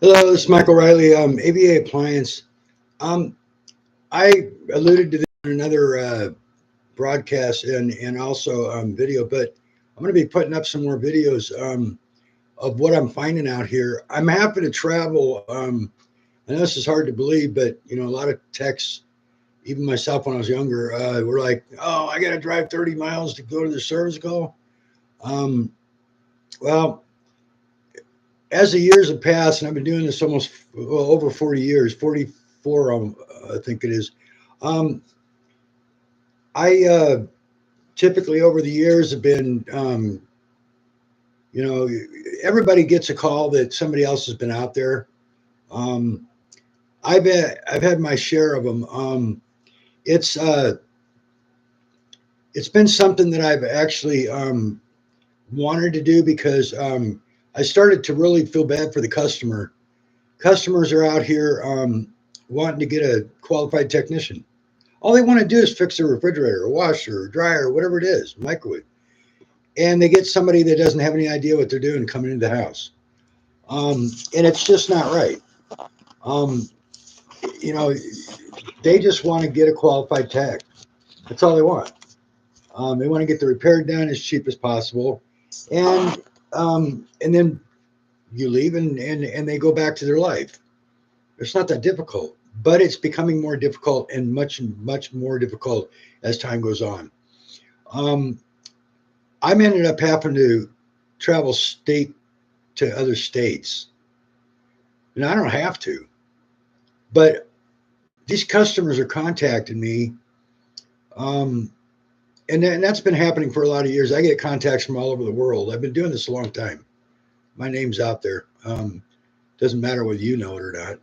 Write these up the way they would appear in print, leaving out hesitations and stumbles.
Hello, this is Michael Riley, ABA Appliance. Um, I alluded to this in another broadcast and also video, but I'm going to be putting up some more videos of what I'm finding out here. I'm happy to travel. I know this is hard to believe, but a lot of techs, even myself when I was younger, were like, "Oh, I got to drive 30 miles to go to the service call." Um, well, as the years have passed, and I've been doing this almost over 40 years, 44, I think it is. Um, I typically over the years have been, you know, everybody gets a call that somebody else has been out there. Um, I've had my share of them. It's uh, it's been something that I've actually wanted to do because I started to really feel bad for the customer. Customers are out here wanting to get a qualified technician. All they want to do is fix their refrigerator, or washer, or dryer, or whatever it is, microwave. And they get somebody that doesn't have any idea what they're doing coming into the house. And it's just not right. Um, you know, they just want to get a qualified tech. That's all they want. They want to get the repair done as cheap as possible. And then you leave and they go back to their life. It's not that difficult, but it's becoming more difficult and much more difficult as time goes on. Um, I'm ended up having to travel state to other states, and I don't have to, but these customers are contacting me, um, and that's been happening for a lot of years. I get contacts from all over the world. I've been doing this a long time. My name's out there. Doesn't matter whether you know it or not.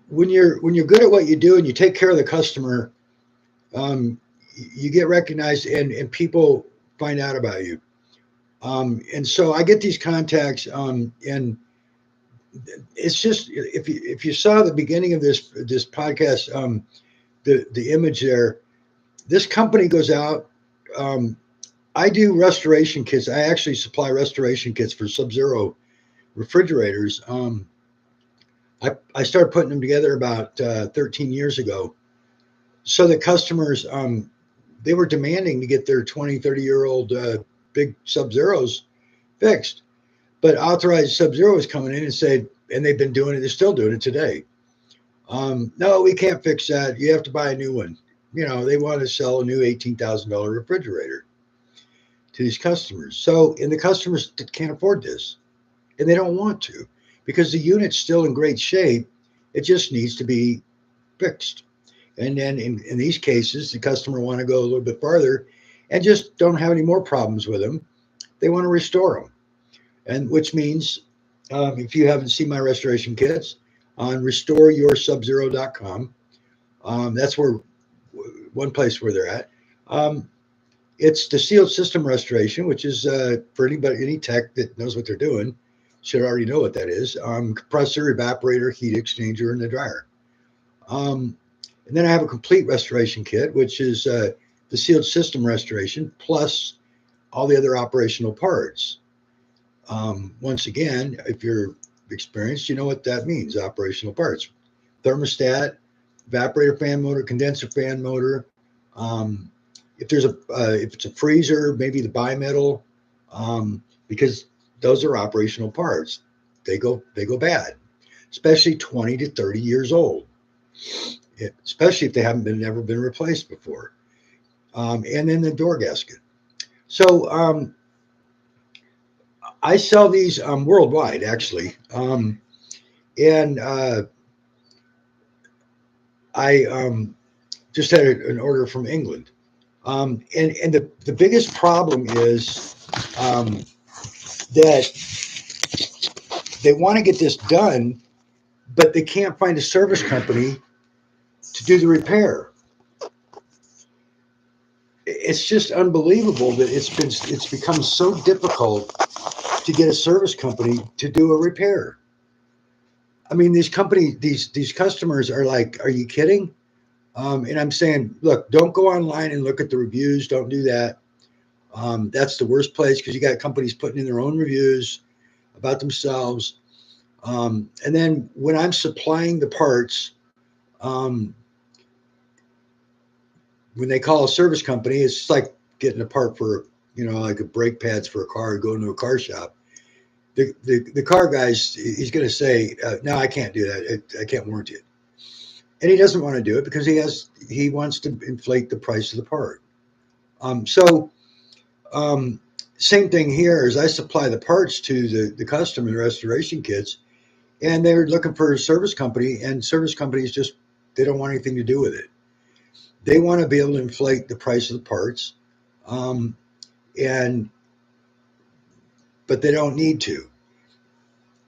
When you're good at what you do and you take care of the customer, um, you get recognized and people find out about you. And so I get these contacts, and it's just if you saw the beginning of this podcast, the image there, this company goes out. Um, I do restoration kits. I actually supply restoration kits for Sub-Zero refrigerators. I started putting them together about 13 years ago. So the customers, they were demanding to get their 20, 30-year-old big Sub-Zeros fixed. But authorized Sub-Zero is coming in and said, and they've been doing it, they're still doing it today. No, we can't fix that. You have to buy a new one. They want to sell a new $18,000 refrigerator to these customers. So, and the customers can't afford this, and they don't want to because the unit's still in great shape. It just needs to be fixed. And then in these cases, the customer want to go a little bit farther and just don't have any more problems with them. They want to restore them, and which means if you haven't seen my restoration kits on restoreyoursubzero.com, that's where one place where they're at. Um, it's the sealed system restoration, which is for anybody, any tech that knows what they're doing, should already know what that is. Compressor, evaporator, heat exchanger, and the dryer. Um, and then I have a complete restoration kit, which is the sealed system restoration plus all the other operational parts. Once again, if you're experienced, you know what that means. Operational parts: thermostat, evaporator fan motor, condenser fan motor. Um, if it's a freezer, maybe the bimetal, because those are operational parts. They go bad, especially 20 to 30 years old, especially if they haven't been never been replaced before. And then the door gasket. So I sell these worldwide, actually, and I just had an order from England. And the biggest problem is that they want to get this done, but they can't find a service company to do the repair. It's just unbelievable that it's become so difficult to get a service company to do a repair. I mean, these customers are like, "Are you kidding?" And I'm saying, look, don't go online and look at the reviews. Don't do that. That's the worst place because you got companies putting in their own reviews. about themselves. And then when I'm supplying the parts, um, when they call a service company, it's like getting a part for, like a brake pads for a car, going to a car shop. The car guy's, he's going to say, no, I can't do that. I can't warranty it. And he doesn't want to do it because he wants to inflate the price of the part. So um, same thing here is I supply the parts to the customer, the restoration kits, and they're looking for a service company, and service companies just, they don't want anything to do with it. They want to be able to inflate the price of the parts, um, and but they don't need to.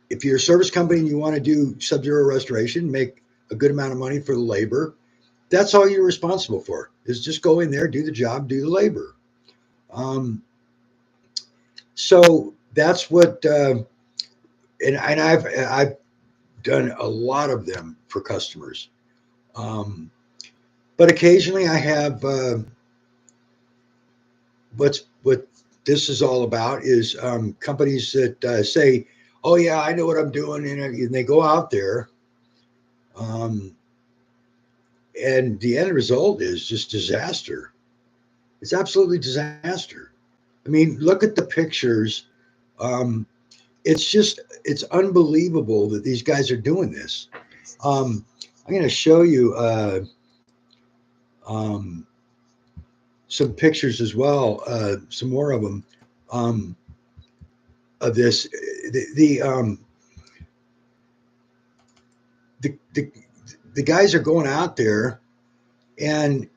If you're a service company and you want to do sub-zero restoration, make a good amount of money for the labor, that's all you're responsible for, is just go in there, do the job, do the labor. Um, so that's what, and I've done a lot of them for customers. Um, but occasionally I have, what this is all about is companies that say, "Oh yeah, I know what I'm doing," and they go out there, um, and the end result is just disaster. It's absolutely disaster. I mean, look at the pictures. Um, it's unbelievable that these guys are doing this. I'm going to show you um, some pictures as well, some more of them, um, of this. The the, the the guys are going out there and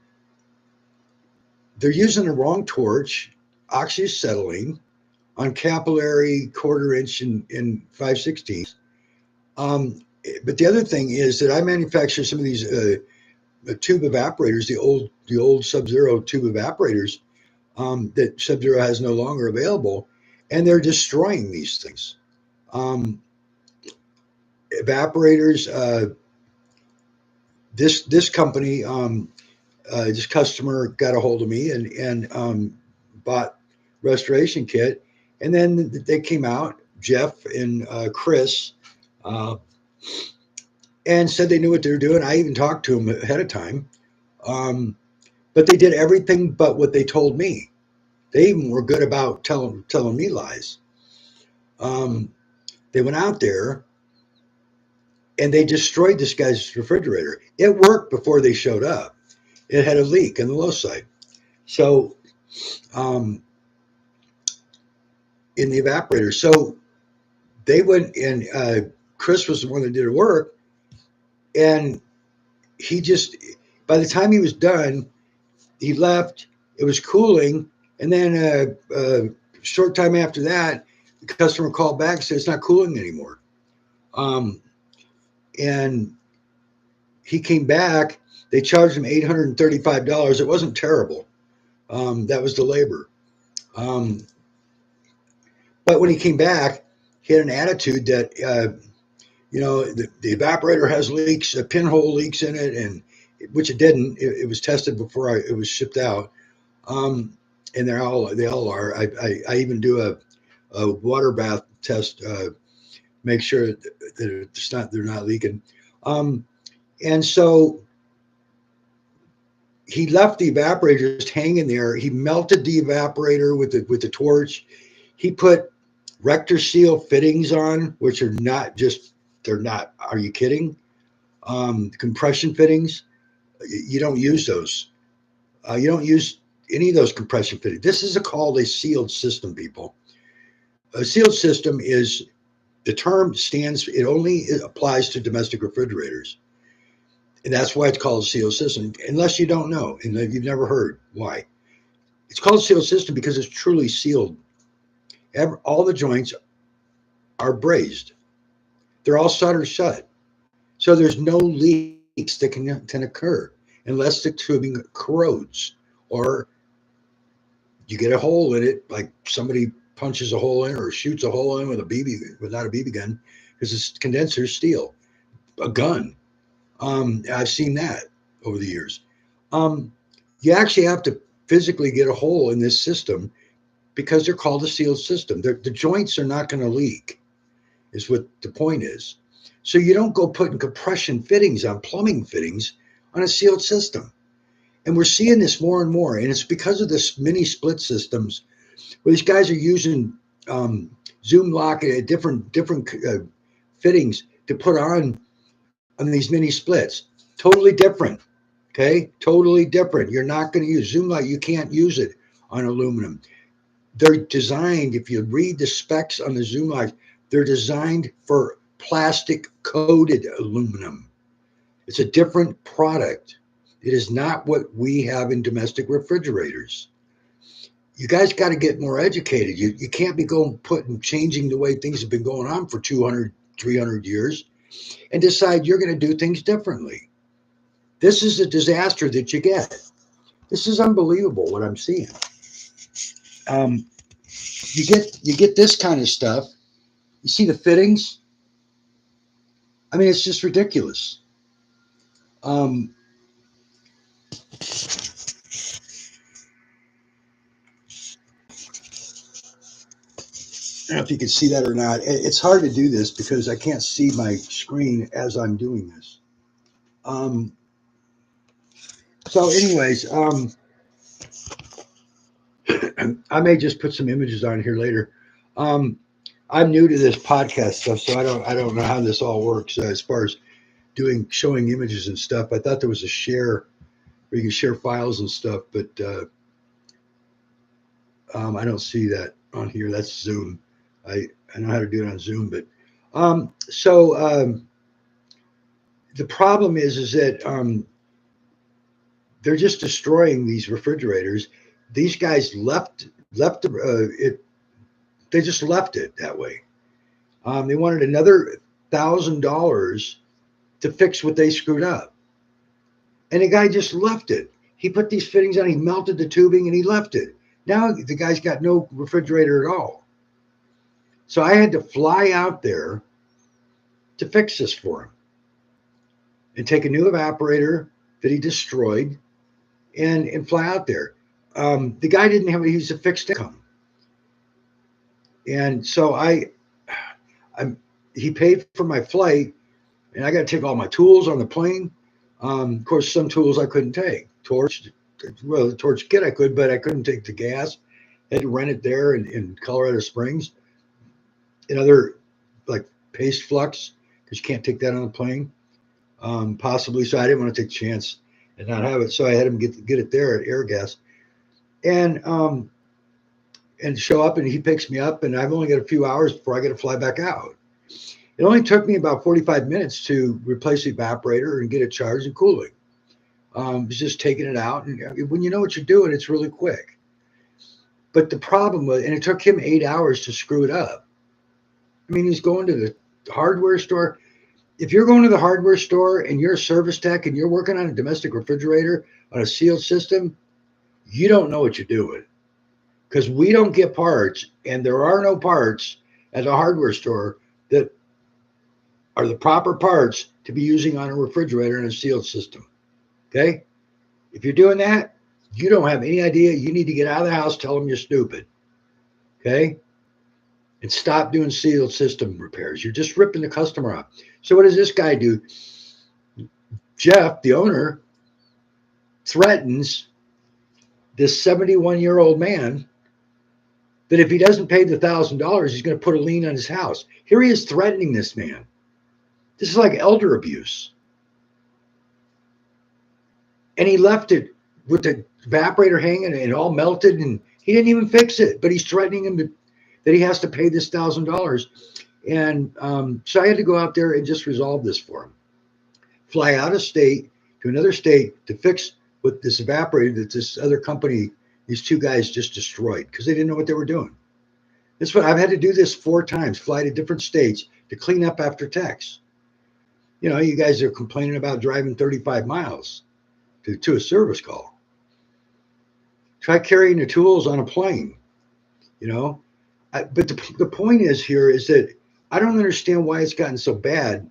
they're using the wrong torch, oxyacetylene on capillary quarter inch and 5/16. Um, but the other thing is that I manufacture some of these tube evaporators, the old Sub-Zero tube evaporators, that Sub-Zero has no longer available, and they're destroying these things. Um, Evaporators. This company, this customer got a hold of me and bought restoration kit, and then they came out, Jeff and Chris, uh, and said they knew what they were doing. I even talked to them ahead of time, um, but they did everything but what they told me. They even were good about telling me lies. Um, they went out there and they destroyed this guy's refrigerator. It worked before they showed up. It had a leak in the low side. So um, in the evaporator. So they went and Chris was the one that did the work, and he just, by the time he was done, he left. It was cooling, and then short time after that, the customer called back and said it's not cooling anymore. Um, and he came back. They charged him $835. It wasn't terrible. That was the labor. Um, but when he came back, he had an attitude that the evaporator has leaks, pinhole leaks in it, and which it didn't. It was tested before it was shipped out, and they all are. I even do a water bath test, make sure that they're not leaking. Um, and so he left the evaporator just hanging there. He melted the evaporator with the torch. He put Rector Seal fittings on, which are not just, they're not. Are you kidding? Compression fittings. You don't use those. You don't use any of those compression fittings. This is called a sealed system, people. A sealed system is, the term stands, it only applies to domestic refrigerators. And that's why it's called a sealed system, unless you don't know and you've never heard why. It's called a sealed system because it's truly sealed. All the joints are brazed. They're all soldered shut. So there's no leaks that can occur unless the tubing corrodes or you get a hole in it, like somebody punches a hole in or shoots a hole in with a BB, without a BB gun, because this condenser is steel, a gun. I've seen that over the years. Um, you actually have to physically get a hole in this system because they're called a sealed system. The joints are not going to leak. is what the point is. So you don't go putting compression fittings on plumbing fittings on a sealed system. And we're seeing this more and more. And it's because of this mini split systems where these guys are using Zoom lock at different fittings to put on these mini splits. Totally different. Okay, totally different. You're not going to use Zoom lock. You can't use it on aluminum. They're designed. If you read the specs on the Zoom lock, they're designed for plastic coated aluminum. It's a different product. It is not what we have in domestic refrigerators. You guys got to get more educated. You can't be changing the way things have been going on for 200, 300 years and decide you're going to do things differently. This is a disaster that you get. This is unbelievable what I'm seeing. You get this kind of stuff. You see the fittings. I mean, it's just ridiculous. Um, I don't know if you can see that or not. It's hard to do this because I can't see my screen as I'm doing this. Um, so, anyways, I may just put some images on here later. Um, I'm new to this podcast stuff, so I don't know how this all works as far as showing images and stuff. I thought there was a share where you can share files and stuff, but I don't see that on here. That's Zoom. I know how to do it on Zoom, but the problem is that they're just destroying these refrigerators. These guys left it. They just left it that way. They wanted another $1,000 to fix what they screwed up, and the guy just left it. He put these fittings on. He melted the tubing, and he left it. Now the guy's got no refrigerator at all. So I had to fly out there to fix this for him and take a new evaporator that he destroyed and fly out there. The guy didn't have, he was a fixed income. And so he paid for my flight, and I got to take all my tools on the plane. Of course, some tools I couldn't take. The torch kit I could, but I couldn't take the gas. I had to rent it there in Colorado Springs. Another like paste flux, because you can't take that on the plane, possibly. So I didn't want to take a chance and not have it. So I had him get it there at Airgas, and show up, and he picks me up, and I've only got a few hours before I got to fly back out. It only took me about 45 minutes to replace the evaporator and get it charged and cooling. It's just taking it out, and when you know what you're doing, it's really quick. But the problem was, and it took him 8 hours to screw it up. I mean, he's going to the hardware store. If you're going to the hardware store and you're a service tech and you're working on a domestic refrigerator on a sealed system, you don't know what you're doing, because we don't get parts, and there are no parts at the hardware store that are the proper parts to be using on a refrigerator in a sealed system. Okay? If you're doing that, you don't have any idea. You need to get out of the house, tell them you're stupid. Okay? And stop doing sealed system repairs. You're just ripping the customer off. So what does this guy do? Jeff, the owner, threatens this 71-year-old man that if he doesn't pay the $1,000, he's going to put a lien on his house. Here he is threatening this man. This is like elder abuse. And he left it with the evaporator hanging and all melted, and he didn't even fix it, but he's threatening him that he has to pay this $1,000. And so I had to go out there and just resolve this for him. Fly out of state to another state to fix what this evaporator that this other company, these two guys just destroyed because they didn't know what they were doing. This what I've had to do this 4 times, fly to different states to clean up after techs. You know, you guys are complaining about driving 35 miles to a service call. Try carrying the tools on a plane, you know. But the point is here is that I don't understand why it's gotten so bad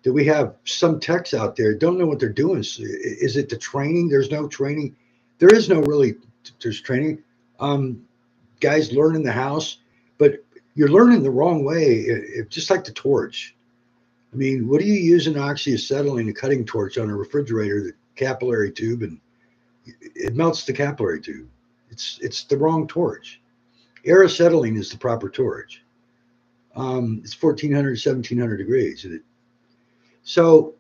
that we have some techs out there don't know what they're doing. Is it the training? There's no training. There is no really, there's training. Guys learn in the house, but You're learning the wrong way, just like the torch. I mean, what do you use an oxyacetylene, a cutting torch on a refrigerator, the capillary tube, and it melts the capillary tube. It's the wrong torch. Acetylene is the proper torch. It's 1400, 1700 degrees. So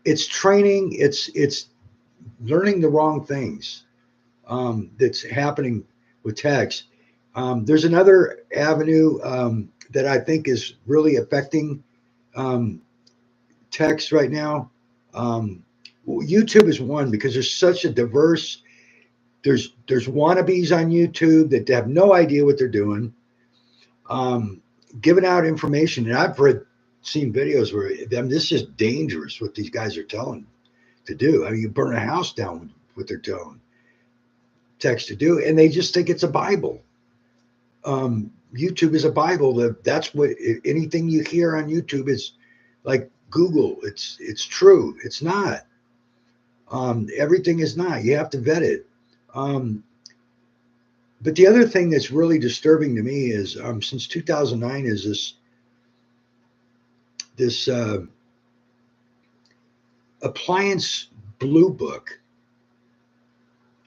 it's training. It's learning the wrong things that's happening with text. There's another avenue that I think is really affecting um, text right now. Um, YouTube is one because there's such a diverse. There's wannabes on YouTube that have no idea what they're doing, um, giving out information. And I've seen videos where this is dangerous what these guys are telling to do. I mean, you burn a house down with what they're telling text to do, and they just think it's a Bible. YouTube is a Bible. That's what anything you hear on YouTube is like Google. It's true. It's not. Everything is not. You have to vet it. Um, but the other thing that's really disturbing to me is since 2009 is this appliance blue book.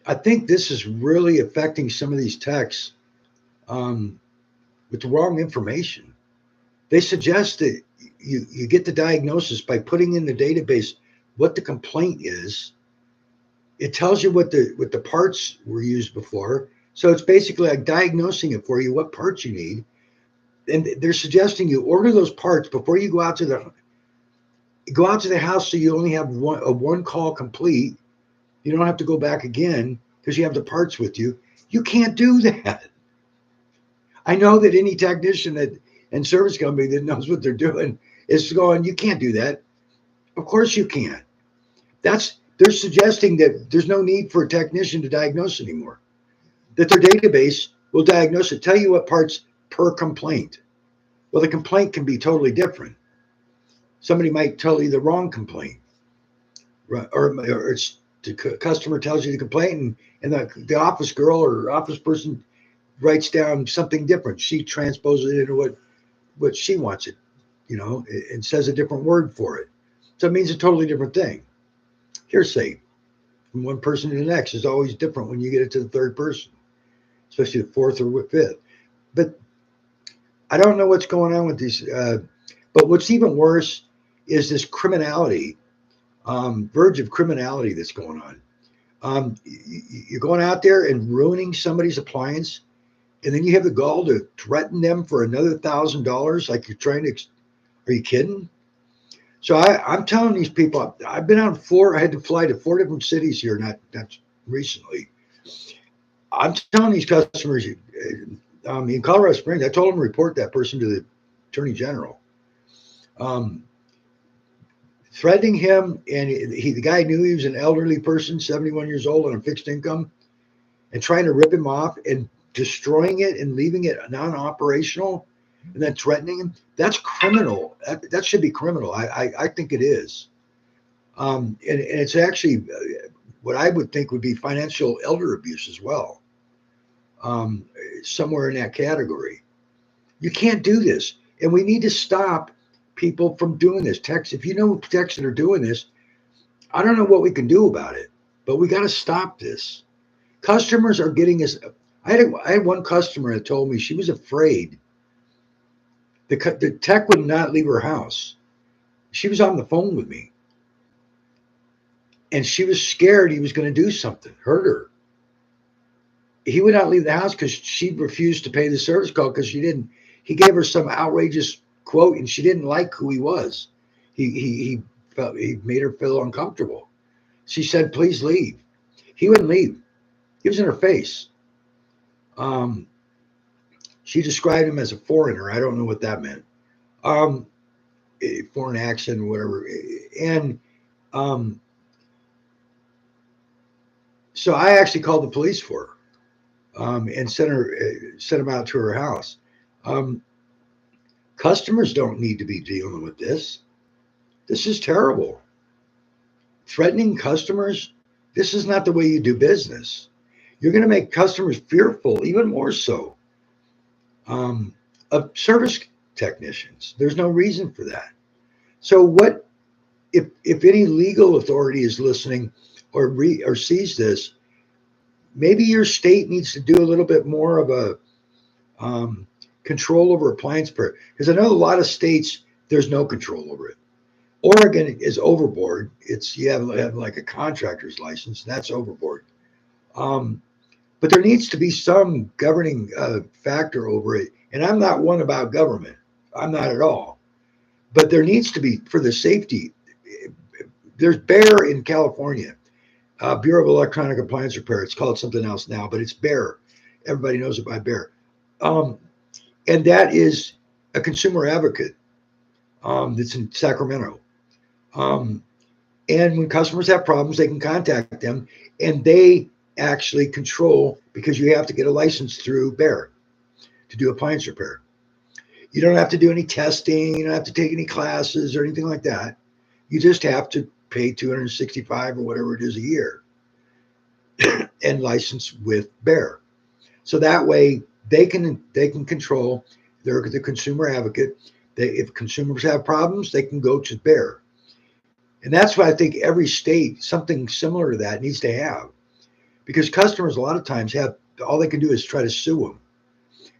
I think this is really affecting some of these techs um, with the wrong information. They suggest that you get the diagnosis by putting in the database what the complaint is. It tells you what the parts were used before. So it's basically like diagnosing it for you, what parts you need. And they're suggesting you order those parts before you go out to the house so you only have one call complete. You don't have to go back again because you have the parts with you. You can't do that. I know that any technician and service company that knows what they're doing is going, you can't do that. Of course you can't. They're suggesting that there's no need for a technician to diagnose anymore. That their database will diagnose it, tell you what parts per complaint. Well, the complaint can be totally different. Somebody might tell you the wrong complaint, right? Or it's the customer tells you the complaint, and the office girl or office person writes down something different. She transposes it into what she wants it, and says a different word for it. So it means a totally different thing. Hearsay from one person to the next is always different when you get it to the third person, especially the fourth or fifth. But I don't know what's going on with these. But what's even worse is this criminality, verge of criminality that's going on. You're going out there and ruining somebody's appliance, and then you have the gall to threaten them for another $1,000. Like you're trying to. Are you kidding? So I'm telling these people, I've been on I had to fly to 4 different cities here, not recently. I'm telling these customers in Colorado Springs, I told them to report that person to the Attorney General. Um, Threatening him, and the guy knew he was an elderly person, 71 years old on a fixed income, and trying to rip him off and destroying it and leaving it non-operational, and then threatening him. That's criminal. That should be criminal. I think it is. And it's actually what I would think would be financial elder abuse as well, um, somewhere in that category. You can't do this, and we need to stop people from doing this. Techs, if you know techs that are doing this, I don't know what we can do about it, but we got to stop this. Customers are getting us. I had one customer that told me she was afraid the tech would not leave her house. She was on the phone with me, and she was scared he was going to do something, hurt her. He would not leave the house because she refused to pay the service call because she didn't. He gave her some outrageous quote, and she didn't like who he was. He felt he made her feel uncomfortable. She said, "Please leave." He wouldn't leave. He was in her face. Um, she described him as a foreigner. I don't know what that meant. Um, Foreign accent, or whatever. And um, so I actually called the police for her and sent him out to her house. Um, Customers don't need to be dealing with this. This is terrible. Threatening customers. This is not the way you do business. You're going to make customers fearful, even more so. of service technicians. There's no reason for that. So what if any legal authority is listening or sees this, maybe your state needs to do a little bit more of a control over appliance repair, because I know a lot of states there's no control over it. Oregon is overboard. It's you have like a contractor's license, and that's overboard. Um, but there needs to be some governing factor over it. And I'm not one about government. I'm not at all. But there needs to be for the safety. There's BEAR in California, Bureau of Electronic Appliance Repair. It's called something else now, but it's BEAR. Everybody knows it by BEAR. Um, and that is a consumer advocate that's in Sacramento. Um, and when customers have problems, they can contact them, and they actually control, because you have to get a license through BEAR to do appliance repair. You don't have to do any testing. You don't have to take any classes or anything like that. You just have to pay 265 or whatever it is a year and license with BEAR. So that way they can control. They're the consumer advocate. If consumers have problems, they can go to BEAR. And that's why I think every state, something similar to that needs to have, because customers a lot of times have, all they can do is try to sue them,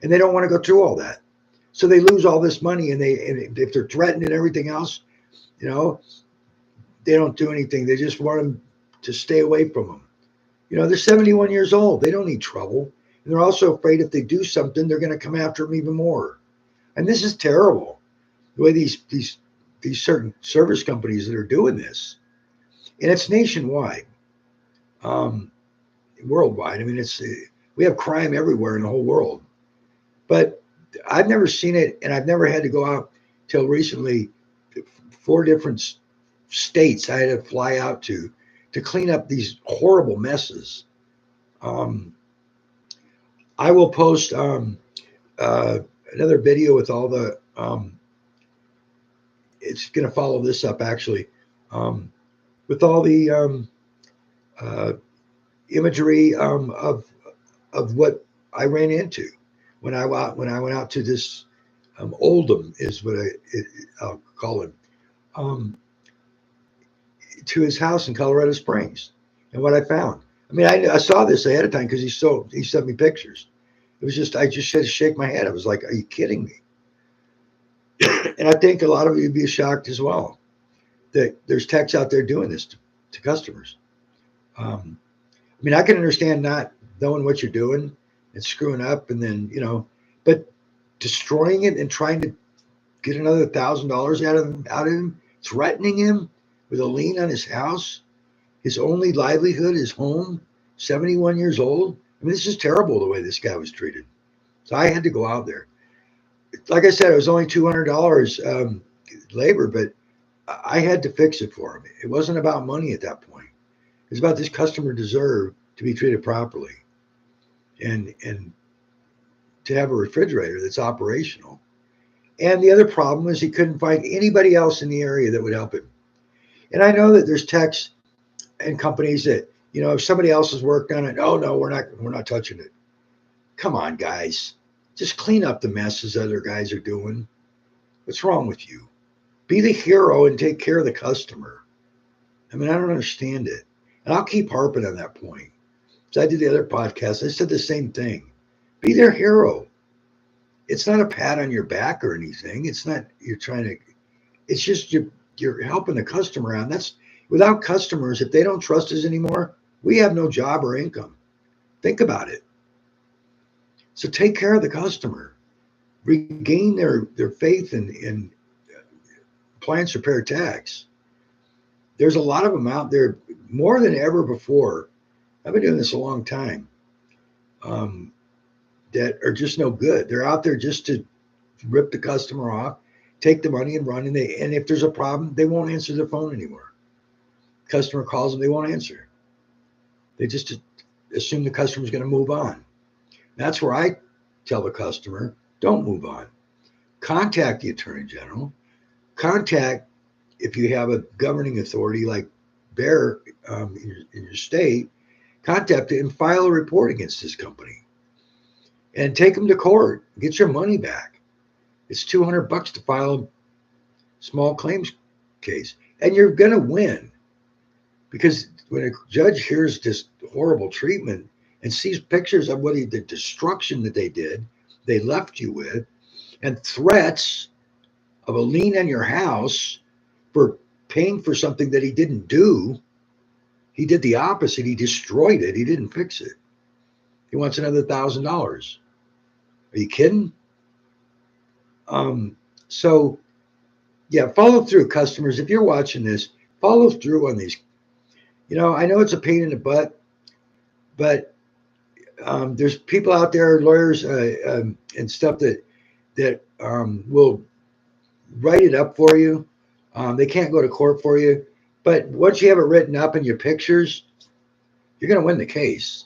and they don't want to go through all that. So they lose all this money, and if they're threatened and everything else, you know, they don't do anything. They just want them to stay away from them. You know, they're 71 years old. They don't need trouble. And they're also afraid if they do something, they're going to come after them even more. And this is terrible, the way these certain service companies that are doing this. And it's nationwide, um, worldwide. I mean, we have crime everywhere in the whole world. But I've never seen it, and I've never had to go out till recently. 4 different states I had to fly out to clean up these horrible messes. Um, I will post uh, another video with all the. It's going to follow this up actually, with all the uh, imagery of what I ran into when I went out to this Oldham is what I'll call him, um, to his house in Colorado Springs, and what I found. I mean, I saw this ahead of time because he sent me pictures. It was just I just had to shake my head. I was like, "Are you kidding me?" And I think a lot of you would be shocked as well that there's techs out there doing this to customers. Um, I mean, I can understand not knowing what you're doing and screwing up, and then but destroying it and trying to get another $1,000 out of him, threatening him with a lien on his house, his only livelihood, his home, 71 years old. I mean, this is terrible the way this guy was treated. So I had to go out there. Like I said, it was only $200 labor, but I had to fix it for him. It wasn't about money at that point. It was about this customer deserved to be treated properly, and to have a refrigerator that's operational. And the other problem is he couldn't find anybody else in the area that would help him. And I know that there's techs and companies that, if somebody else has worked on it, oh no, we're not touching it. Come on, guys. Just clean up the messes other guys are doing. What's wrong with you? Be the hero and take care of the customer. I mean, I don't understand it. And I'll keep harping on that point. So I did the other podcast. I said the same thing. Be their hero. It's not a pat on your back or anything. It's not it's just you're helping the customer out. That's without customers, if they don't trust us anymore, we have no job or income. Think about it. So take care of the customer. Regain their faith in appliance repair techs. There's a lot of them out there, more than ever before. I've been doing this a long time. That are just no good. They're out there just to rip the customer off, take the money and run. And if there's a problem, they won't answer the phone anymore. Customer calls them, they won't answer. They just assume the customer's going to move on. That's where I tell the customer, don't move on. Contact the Attorney General. Contact, if you have a governing authority like BEAR in your state, contact it and file a report against this company. and take them to court. Get your money back. It's $200 to file a small claims case, and you're going to win because when a judge hears this horrible treatment and sees pictures of the destruction that they left you with, and threats of a lien on your house for paying for something that he didn't do. He did the opposite. He destroyed it. He didn't fix it. He wants another $1,000. Are you kidding? So yeah, follow through, customers. If you're watching this, follow through on these. I know it's a pain in the butt, but there's people out there, lawyers and stuff that will write it up for you. They can't go to court for you, but once you have it written up in your pictures, you're going to win the case.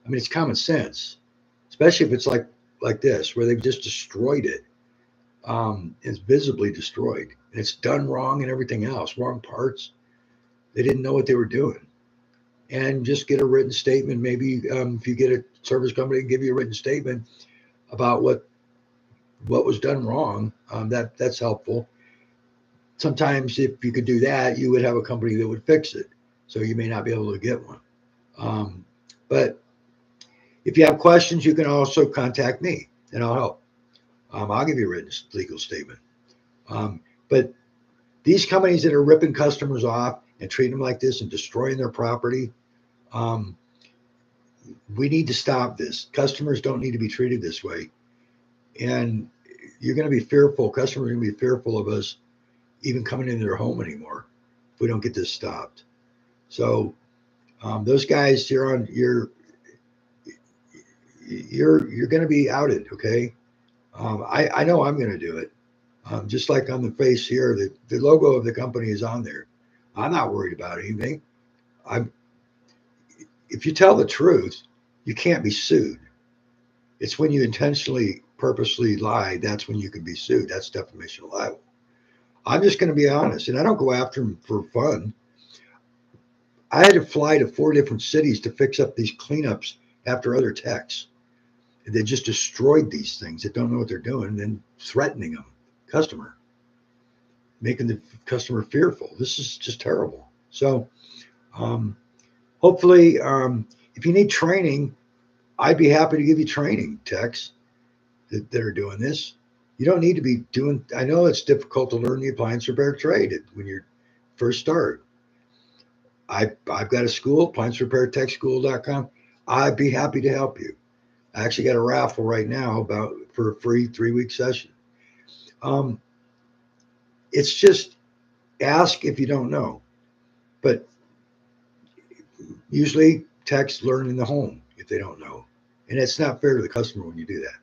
I mean, it's common sense, especially if it's like this, where they've just destroyed it. It's visibly destroyed, and it's done wrong and everything else, wrong parts. They didn't know what they were doing, and just get a written statement. Maybe if you get a service company, give you a written statement about what was done wrong. That's helpful. Sometimes if you could do that, you would have a company that would fix it. So you may not be able to get one. But if you have questions, you can also contact me and I'll help. I'll give you a written legal statement. But these companies that are ripping customers off and treating them like this and destroying their property, we need to stop this. Customers don't need to be treated this way. And you're going to be fearful. Customers are going to be fearful of us even coming into their home anymore if we don't get this stopped. So those guys, you're going to be outed. Okay. I know I'm going to do it. Just like on the face here, the logo of the company is on there. I'm not worried about anything. If you tell the truth, you can't be sued. It's when you intentionally, purposely lie, that's when you can be sued. That's defamation of libel. I'm just going to be honest, and I don't go after them for fun. I had to fly to 4 different cities to fix up these cleanups after other techs. They just destroyed these things that don't know what they're doing, and then threatening them, customer, making the customer fearful. This is just terrible. So hopefully, if you need training, I'd be happy to give you training, techs that are doing this. You don't need to be doing, I know it's difficult to learn the appliance repair trade when you first start. I've got a school, appliancerepairtechschool.com. I'd be happy to help you. I actually got a raffle right now for a free 3-week session. It's just ask if you don't know. But usually techs learn in the home if they don't know. And it's not fair to the customer when you do that.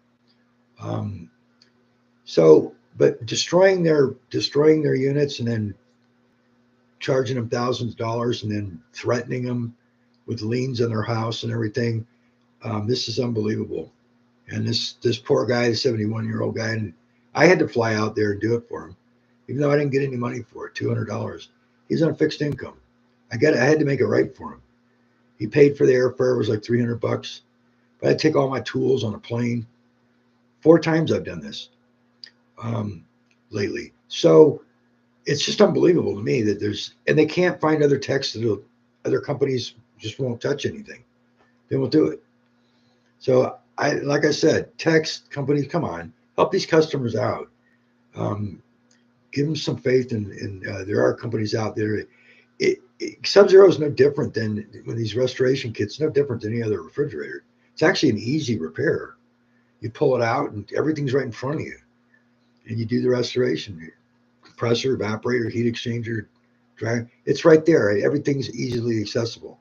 But destroying their units and then charging them thousands of dollars and then threatening them with liens on their house and everything, this is unbelievable. And this poor guy, the 71-year-old guy, and I had to fly out there and do it for him, even though I didn't get any money for it, $200. He's on fixed income. I had to make it right for him. He paid for the airfare. It was like $300. But I had to take all my tools on a plane. 4 times I've done this lately. So it's just unbelievable to me that and they can't find other techs other companies just won't touch anything. They won't do it. So like I said, techs, companies, come on, help these customers out. Give them some faith in there are companies out there. Sub-Zero is no different than when these restoration kits, no different than any other refrigerator. It's actually an easy repair. You pull it out and everything's right in front of you. And you do the restoration. Compressor, evaporator, heat exchanger, dryer. It's right there. Everything's easily accessible.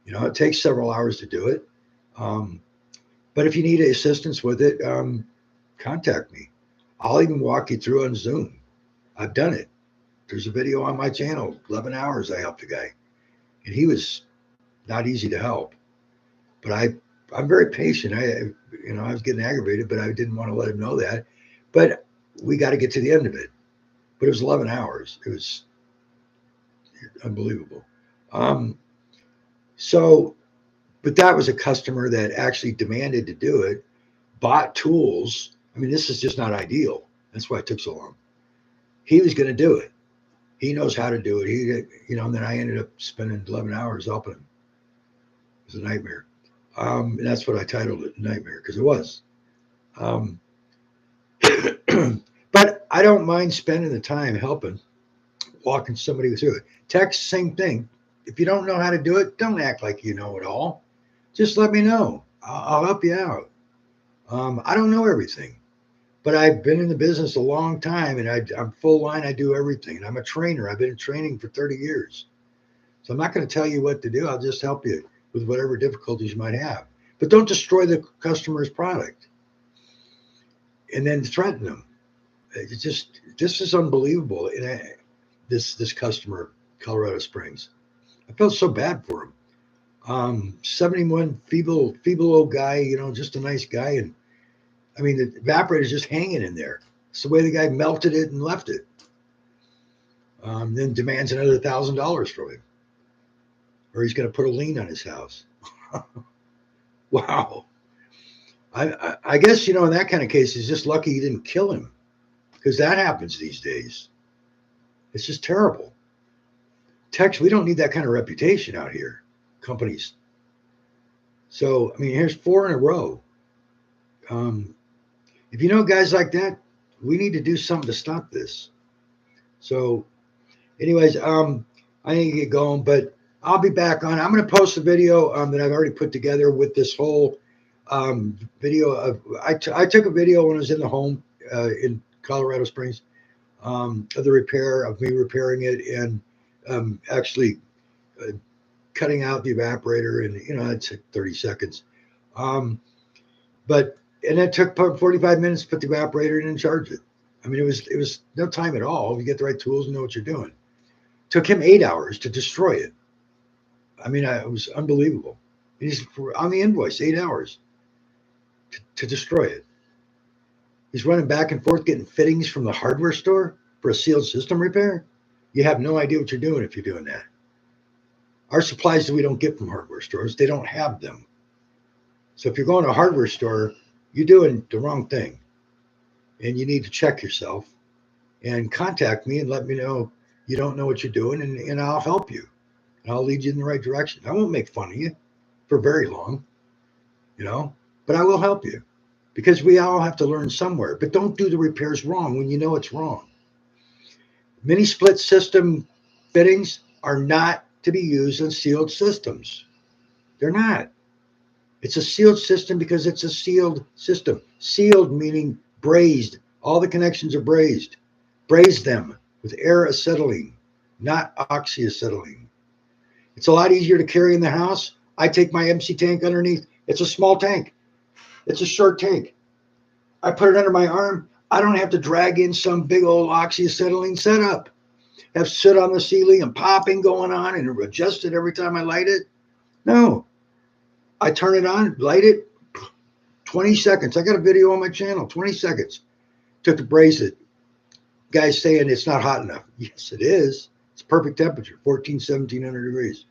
It takes several hours to do it. But if you need assistance with it, contact me. I'll even walk you through on Zoom. I've done it. There's a video on my channel, 11 hours I helped a guy. And he was not easy to help. But I'm very patient. I was getting aggravated, but I didn't want to let him know that. But we got to get to the end of it. But it was 11 hours. It was unbelievable. But that was a customer that actually demanded to do it. bought tools. I mean, this is just not ideal. That's why it took so long. He was going to do it. He knows how to do it. And then I ended up spending 11 hours helping him. It was a nightmare. And that's what I titled it, Nightmare, because it was. Um, but I don't mind spending the time helping, walking somebody through it. Text, same thing. If you don't know how to do it, don't act like you know it all. Just let me know. I'll help you out. I don't know everything, but I've been in the business a long time, and I'm full line. I do everything. And I'm a trainer. I've been in training for 30 years. So I'm not going to tell you what to do. I'll just help you with whatever difficulties you might have. But don't destroy the customer's product and then threaten them. It's just, this is unbelievable. And this customer, Colorado Springs, I felt so bad for him. 71, feeble old guy, just a nice guy. And I mean, the evaporator's just hanging in there. It's the way the guy melted it and left it. Then demands another $1,000 from him, or he's going to put a lien on his house. Wow. I guess, in that kind of case, he's just lucky you didn't kill him, because that happens these days. It's just terrible. Tex, we don't need that kind of reputation out here, companies. So, I mean, here's 4 in a row. If you know guys like that, we need to do something to stop this. So, anyways, I need to get going, but I'll be back on. I'm going to post a video that I've already put together with this whole video of. I took a video when I was in the home in Colorado Springs of the repair, of me repairing it, and actually cutting out the evaporator, and it took 30 seconds. And it took 45 minutes to put the evaporator in and charge it. I mean, it was no time at all. You get the right tools and know what you're doing. It took him 8 hours to destroy it. I mean, it was unbelievable. He's on the invoice, 8 hours to destroy it. He's running back and forth getting fittings from the hardware store for a sealed system repair. You have no idea what you're doing if you're doing that. Our supplies that we don't get from hardware stores, they don't have them. So if you're going to a hardware store, you're doing the wrong thing. And you need to check yourself and contact me and let me know you don't know what you're doing, and I'll help you. And I'll lead you in the right direction. I won't make fun of you for very long, but I will help you, because we all have to learn somewhere. But don't do the repairs wrong when you know it's wrong. Mini split system fittings are not to be used on sealed systems. They're not. It's a sealed system because it's a sealed system. Sealed meaning brazed. All the connections are brazed. Braze them with air acetylene, not oxyacetylene. It's a lot easier to carry in the house. I take my MC tank underneath. It's a small tank. It's a short tank. I put it under my arm. I don't have to drag in some big old oxyacetylene setup. Have soot on the ceiling and popping going on and adjust it every time I light it. No. I turn it on, light it, 20 seconds. I got a video on my channel, 20 seconds. Took to braze it. Guys saying it's not hot enough. Yes, it is. It's perfect temperature, 1700 degrees.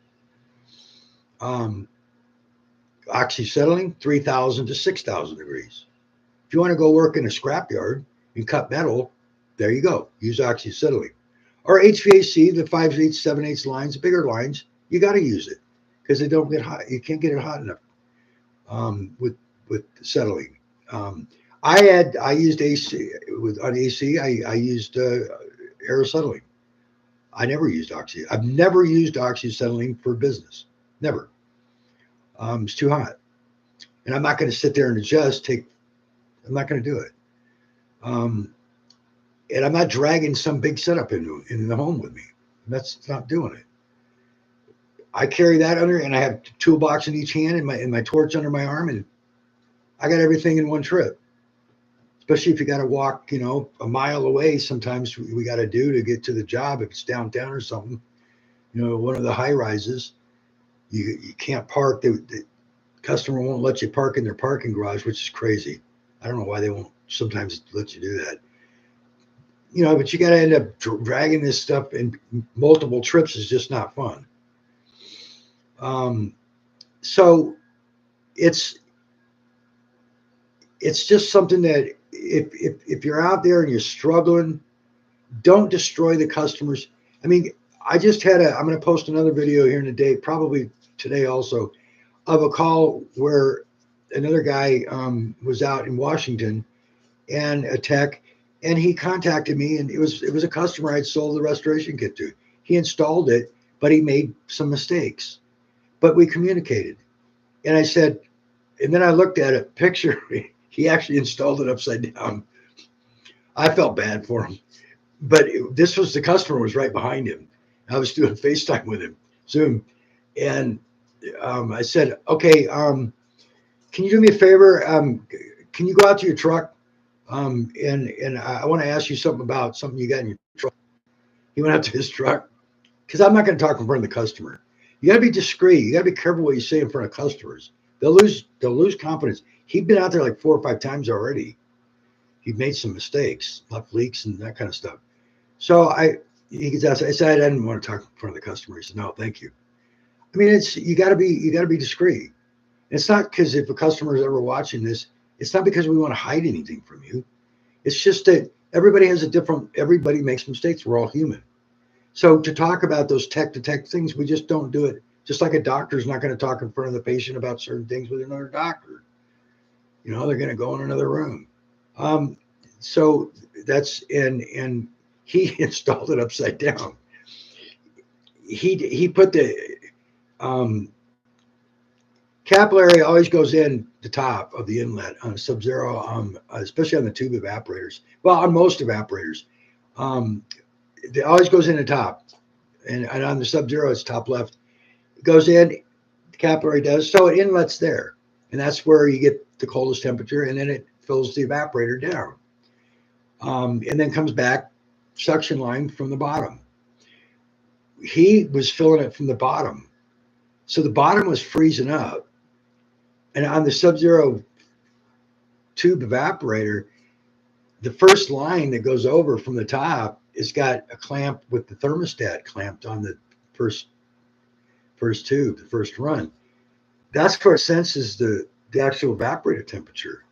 Oxyacetylene, 3,000 to 6,000 degrees. If you want to go work in a scrapyard and cut metal, there you go. Use oxyacetylene. Or HVAC, the 5/8, 7/8 lines, the bigger lines, you got to use it because they don't get hot. You can't get it hot enough with acetylene. I used AC on AC. I used air acetylene. I never used oxy. I've never used oxyacetylene for business. Never. It's too hot, and I'm not going to sit there and adjust. I'm not going to do it. And I'm not dragging some big setup in the home with me. That's not doing it. I carry that under, and I have a toolbox in each hand, and my torch under my arm, and I got everything in one trip. Especially if you got to walk, a mile away. Sometimes we got to do to get to the job if it's downtown or something. One of the high rises, you can't park. The customer won't let you park in their parking garage, which is crazy. I don't know why they won't sometimes let you do that. But you got to end up dragging this stuff in multiple trips is just not fun. So it's it's just something that if you're out there and you're struggling, don't destroy the customers. I mean, I just had I'm going to post another video here in a day, probably today also, of a call where another guy was out in Washington and a tech, and he contacted me, and it was a customer I'd sold the restoration kit to. He installed it, but he made some mistakes. But we communicated, and I said, and then I looked at a picture. He actually installed it upside down. I felt bad for him, but this was the customer was right behind him. I was doing FaceTime with him, Zoom, and I said, "Okay, can you do me a favor? Can you go out to your truck? And I want to ask you something about something you got in your truck." He went out to his truck because I'm not going to talk in front of the customer. You got to be discreet. You got to be careful what you say in front of customers. They'll lose confidence. He'd been out there like 4 or 5 times already. He made some mistakes, left leaks and that kind of stuff. So he gets asked. I said I didn't want to talk in front of the customer. He said, "No, thank you." I mean, it's you got to be discreet. It's not because if a customer is ever watching this, it's not because we want to hide anything from you. It's just that everybody makes mistakes. We're all human. So to talk about those tech to tech things, we just don't do it. Just like a doctor's not going to talk in front of the patient about certain things with another doctor. They're going to go in another room. Um, so that's and he installed it upside down. He put the um, capillary always goes in the top of the inlet on a Sub-Zero, especially on the tube evaporators. Well, on most evaporators, um, it always goes in the top, and on the Sub-Zero, it's top left. It goes in, the capillary does, so it inlets there, and that's where you get the coldest temperature, and then it fills the evaporator down, and then comes back suction line from the bottom. He was filling it from the bottom, so the bottom was freezing up, and on the Sub-Zero tube evaporator, the first line that goes over from the top has got a clamp with the thermostat clamped on the first tube, the first run. That's where it senses the actual evaporator temperature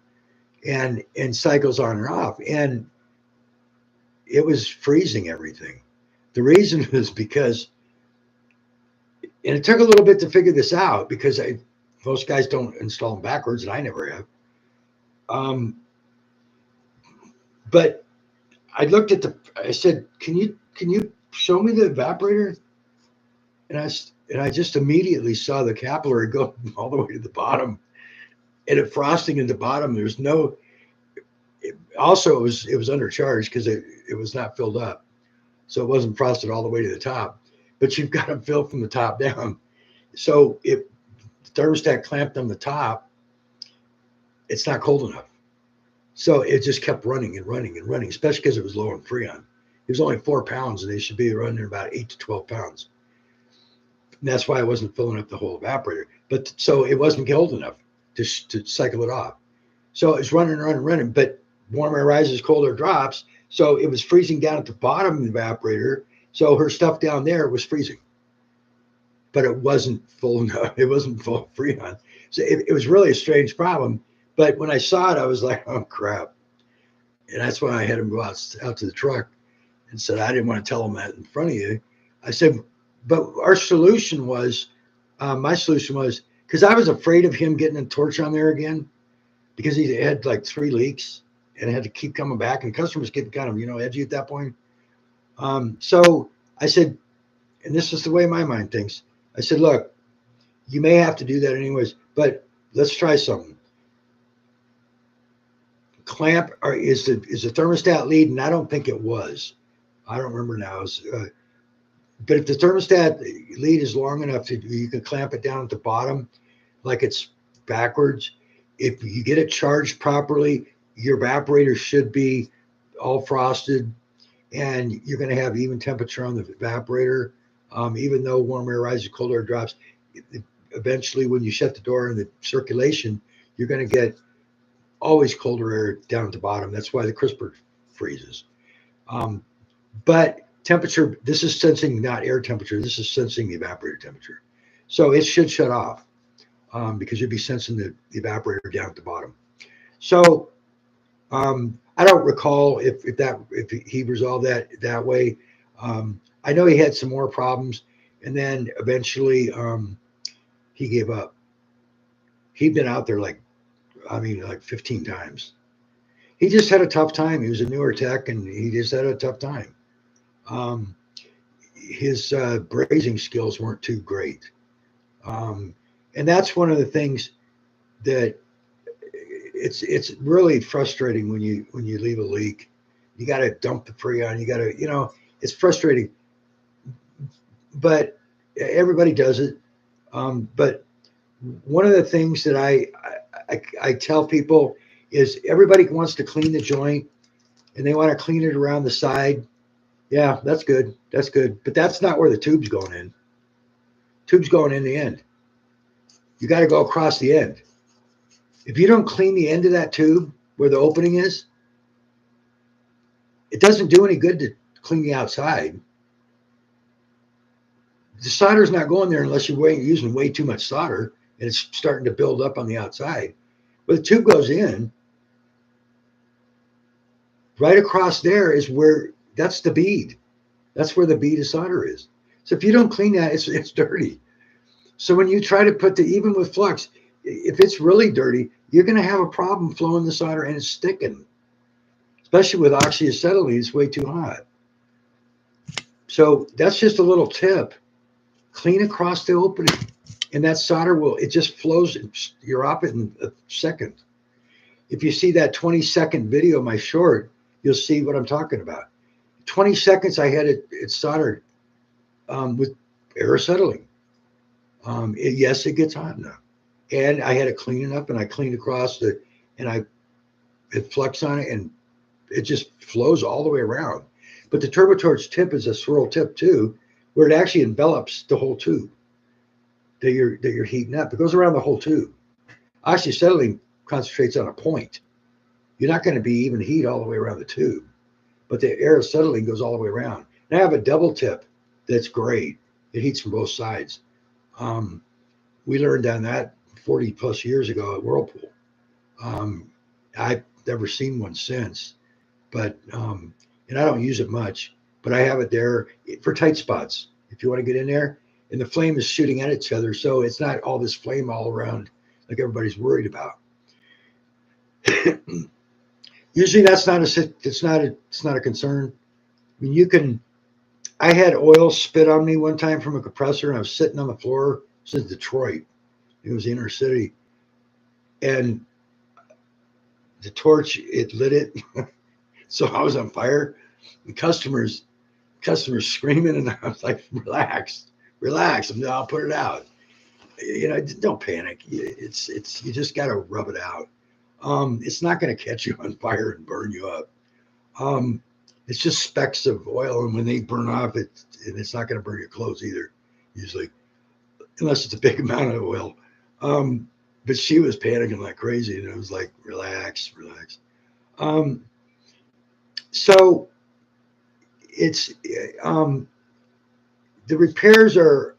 and cycles on and off. And it was freezing everything. The reason was because, and it took a little bit to figure this out because most guys don't install them backwards, and I never have. But I looked at I said, can you show me the evaporator? And I just immediately saw the capillary go all the way to the bottom, and it frosting in the bottom. There's no. Also, it was undercharged because it was not filled up, so it wasn't frosted all the way to the top. But you've got to fill from the top down. So if the thermostat clamped on the top, it's not cold enough. So it just kept running and running and running, especially because it was low on Freon. It was only 4 pounds, and they should be running about 8 to 12 pounds. And that's why I wasn't filling up the whole evaporator. But so it wasn't cold enough to cycle it off. So it's running, running, running. But warm air rises, cold air drops. So it was freezing down at the bottom of the evaporator. So her stuff down there was freezing. But it wasn't full enough. It wasn't full of Freon. So it was really a strange problem. But when I saw it, I was like, oh, crap. And that's why I had him go out to the truck and said, I didn't want to tell him that in front of you. I said, but our solution was, my solution was, because I was afraid of him getting a torch on there again, because he had like 3 leaks and had to keep coming back, and customers get kind of, edgy at that point. So I said, and this is the way my mind thinks. I said, look, you may have to do that anyways, but let's try something. Clamp is the thermostat lead, and I don't think it was. I don't remember now. But if the thermostat lead is long enough, you can clamp it down at the bottom like it's backwards. If you get it charged properly, your evaporator should be all frosted, and you're going to have even temperature on the evaporator. Even though warm air rises, cold air drops, eventually when you shut the door in the circulation, you're going to get always colder air down at the bottom. That's why the crisper freezes. But temperature, this is sensing not air temperature. This is sensing the evaporator temperature. So it should shut off because you'd be sensing the evaporator down at the bottom. So I don't recall if he resolved that way. I know he had some more problems, and then eventually he gave up. He'd been out there like 15 times. He just had a tough time. He was a newer tech, and he just had a tough time. Um, his brazing skills weren't too great, um, and that's one of the things that it's really frustrating when you leave a leak. You got to dump the freon. You got to it's frustrating, but everybody does it. But one of the things that I tell people is everybody wants to clean the joint and they want to clean it around the side. Yeah, that's good. That's good. But that's not where the tube's going in. Tube's going in the end. You got to go across the end. If you don't clean the end of that tube where the opening is, it doesn't do any good to clean the outside. The solder's not going there unless you're using way too much solder and it's starting to build up on the outside. But the tube goes in, right across there is where that's the bead. That's where the bead of solder is. So if you don't clean that, it's dirty. So when you try to even with flux, if it's really dirty, you're going to have a problem flowing the solder and it's sticking, especially with oxyacetylene. It's way too hot. So that's just a little tip. Clean across the opening, and that solder it just flows. You're off it in a second. If you see that 20-second video of my short, you'll see what I'm talking about. 20 seconds, I had it soldered with acetylene. Yes, it gets hot enough. And I had it clean up, and I cleaned across and I hit flux on it, and it just flows all the way around. But the TurboTorch tip is a swirl tip too, where it actually envelops the whole tube that you're heating up. It goes around the whole tube. Oxyacetylene concentrates on a point. You're not going to be even heat all the way around the tube, but the acetylene goes all the way around. And I have a double tip that's great. It heats from both sides. We learned on that 40 plus years ago at Whirlpool. I've never seen one since, but and I don't use it much, but I have it there for tight spots. If you want to get in there, and the flame is shooting at each other, so it's not all this flame all around like everybody's worried about. Usually, it's not a concern. I mean, I had oil spit on me one time from a compressor, and I was sitting on the floor. This is Detroit. It was inner city, and the torch it lit it, so I was on fire. The customers screaming, and I was like, relax. I'll put it out. Don't panic. It's you just got to rub it out. It's not going to catch you on fire and burn you up. It's just specks of oil, and when they burn off, it's not going to burn your clothes either, usually, unless it's a big amount of oil. But she was panicking like crazy, and I was like, relax. So it's the repairs are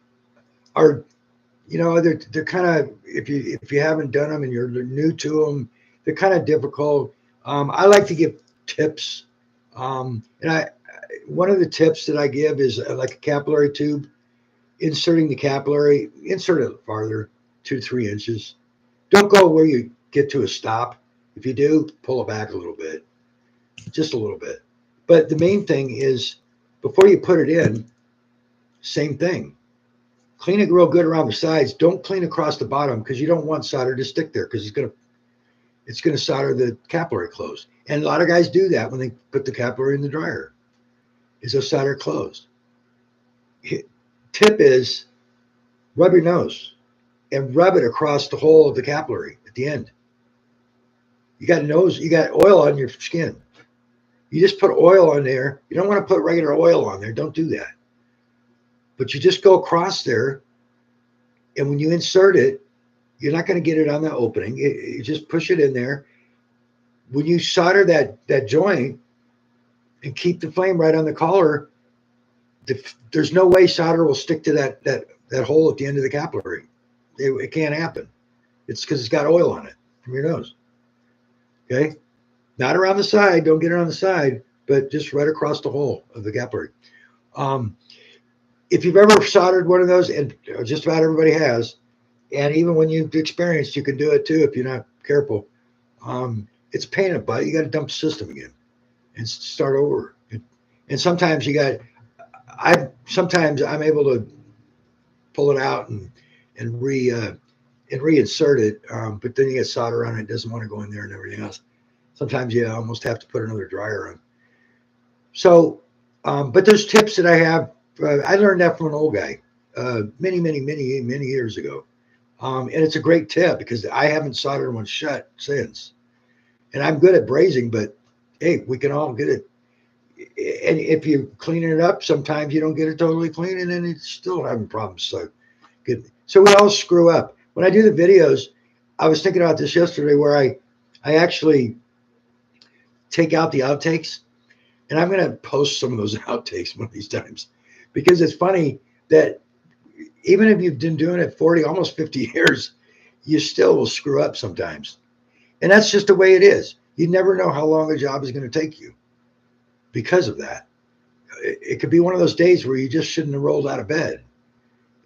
they're kind of, if you haven't done them and you're new to them, they're kind of difficult. I like to give tips, and one of the tips that I give is like a capillary tube. Inserting the capillary, insert it farther, 2 to 3 inches. Don't go where you get to a stop. If you do, pull it back a little bit, just a little bit. But the main thing is, before you put it in, same thing. Clean it real good around the sides. Don't clean across the bottom, because you don't want solder to stick there, because it's gonna solder the capillary closed. And a lot of guys do that when they put the capillary in the dryer, is they'll solder closed. Tip is rub your nose and rub it across the whole of the capillary at the end. You got oil on your skin. You just put oil on there. You don't want to put regular oil on there. Don't do that. But you just go across there, and when you insert it, you're not going to get it on the opening. You just push it in there. When you solder that joint and keep the flame right on the collar, there's no way solder will stick to that hole at the end of the capillary. It can't happen. It's because it's got oil on it from your nose. Okay. Not around the side. Don't get it on the side, but just right across the hole of the gap ring. Um, if you've ever soldered one of those, and just about everybody has, and even when you've experienced, you can do it too if you're not careful. It's a pain in the butt. You got to dump the system again and start over. And sometimes you got. Sometimes I'm able to pull it out and reinsert it, but then you get solder on it. It doesn't want to go in there and everything else. Sometimes you almost have to put another dryer on. So, but there's tips that I have. I learned that from an old guy many years ago. And it's a great tip because I haven't soldered one shut since. And I'm good at brazing, but hey, we can all get it. And if you're cleaning it up, sometimes you don't get it totally clean, and then it's still having problems. So good. So we all screw up. When I do the videos, I was thinking about this yesterday, where I actually take out the outtakes, and I'm going to post some of those outtakes one of these times, because it's funny that even if you've been doing it 40, almost 50 years, you still will screw up sometimes. And that's just the way it is. You never know how long a job is going to take you because of that. It could be one of those days where you just shouldn't have rolled out of bed.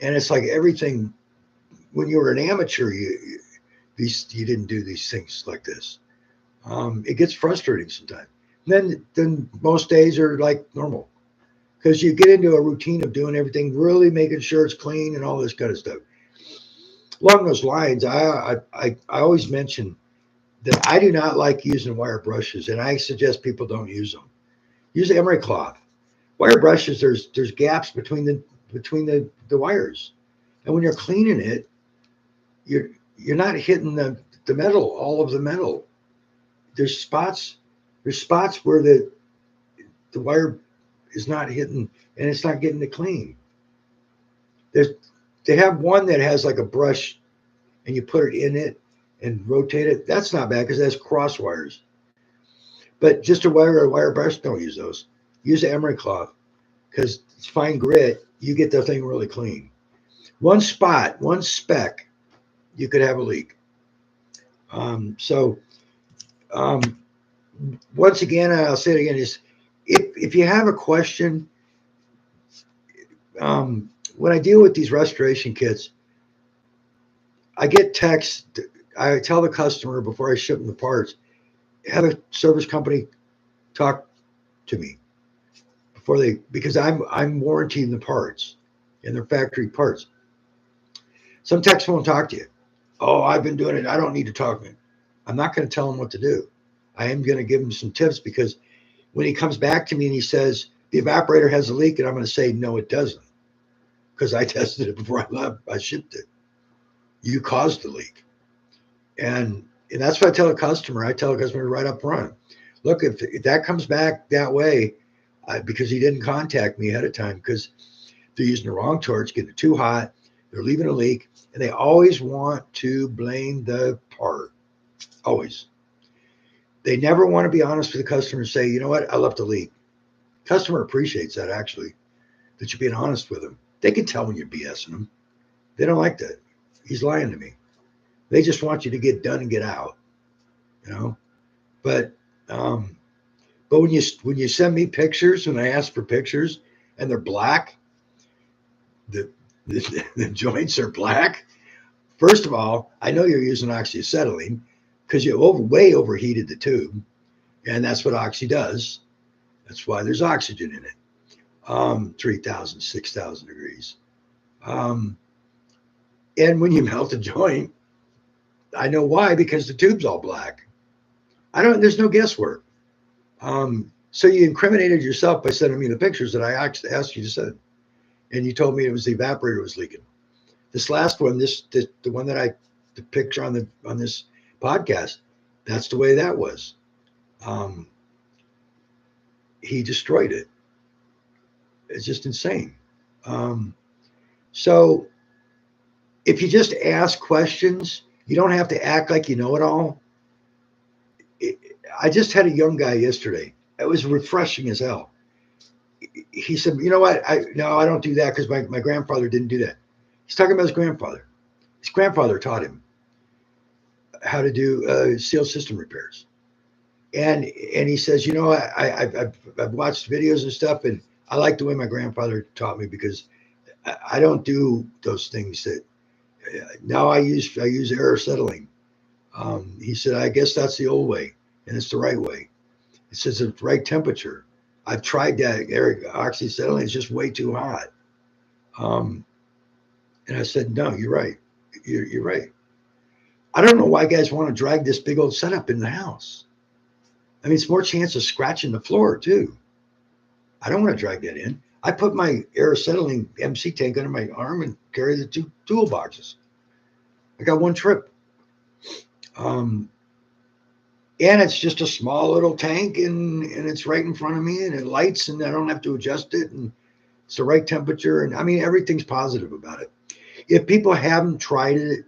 And it's like everything, when you were an amateur, you didn't do these things like this. It gets frustrating sometimes. Then most days are like normal, because you get into a routine of doing everything, really making sure it's clean and all this kind of stuff. Along those lines, I always mention that I do not like using wire brushes, and I suggest people don't use them. Use emery cloth. Wire brushes, there's gaps between the wires, and when you're cleaning it, you're not hitting the metal, all of the metal. There's spots where the wire is not hitting, and it's not getting it clean. There's They have one that has like a brush, and you put it in it and rotate it. That's not bad because that's cross wires. But just a wire brush, don't use those. Use emery cloth because it's fine grit. You get the thing really clean. One spot, one speck, you could have a leak. So um, once again, I'll say it again: is if you have a question, when I deal with these restoration kits, I get texts. I tell the customer before I ship them the parts, have a service company talk to me before they, because I'm warranting the parts and they're factory parts. Some techs won't talk to you. Oh, I've been doing it. I don't need to talk to him. I'm not going to tell him what to do. I am going to give him some tips, because when he comes back to me and he says the evaporator has a leak, and I'm going to say no, it doesn't, because I tested it before I left. I shipped it. You caused the leak, and that's what I tell a customer. I tell a customer right up front, look, if that comes back that way, because he didn't contact me ahead of time, because they're using the wrong torch, getting it too hot, they're leaving a leak, and they always want to blame the part. Always. They never want to be honest with the customer and say, you know what, I left a leak. Customer appreciates that, actually, that you're being honest with them. They can tell when you're BSing them. They don't like that. He's lying to me. They just want you to get done and get out, you know. But um, but when you send me pictures, when I ask for pictures and they're black, the joints are black. First of all, I know you're using oxyacetylene because you way overheated the tube, and that's what oxy does. That's why there's oxygen in it. 3,000, 6,000 degrees. Um, and when you melt a joint, I know why, because the tube's all black. There's no guesswork. So you incriminated yourself by sending me the pictures that I asked you to send. And you told me it was the evaporator was leaking. This last one, the one that the picture on this podcast, that's the way that was. Um, he destroyed it. It's just insane. Um, so if you just ask questions, you don't have to act like you know it all. I just had a young guy yesterday. It was refreshing as hell. He said, "You know what? No, I don't do that because my grandfather didn't do that." He's talking about his grandfather. His grandfather taught him how to do seal system repairs. And he says, I've watched videos and stuff, and I like the way my grandfather taught me, because I don't do those things that now I use air settling. He said, I guess that's the old way, and it's the right way. It says it's the right temperature. I've tried that air oxyacetylene; it's just way too hot. Um, and I said, no, you're right. You're right. I don't know why guys want to drag this big old setup in the house. I mean, it's more chance of scratching the floor too. I don't want to drag that in. I put my air acetylene MC tank under my arm and carry the two toolboxes. I got one trip. Um, and it's just a small little tank, and it's right in front of me, and it lights, and I don't have to adjust it, and it's the right temperature. And I mean, everything's positive about it. If people haven't tried it,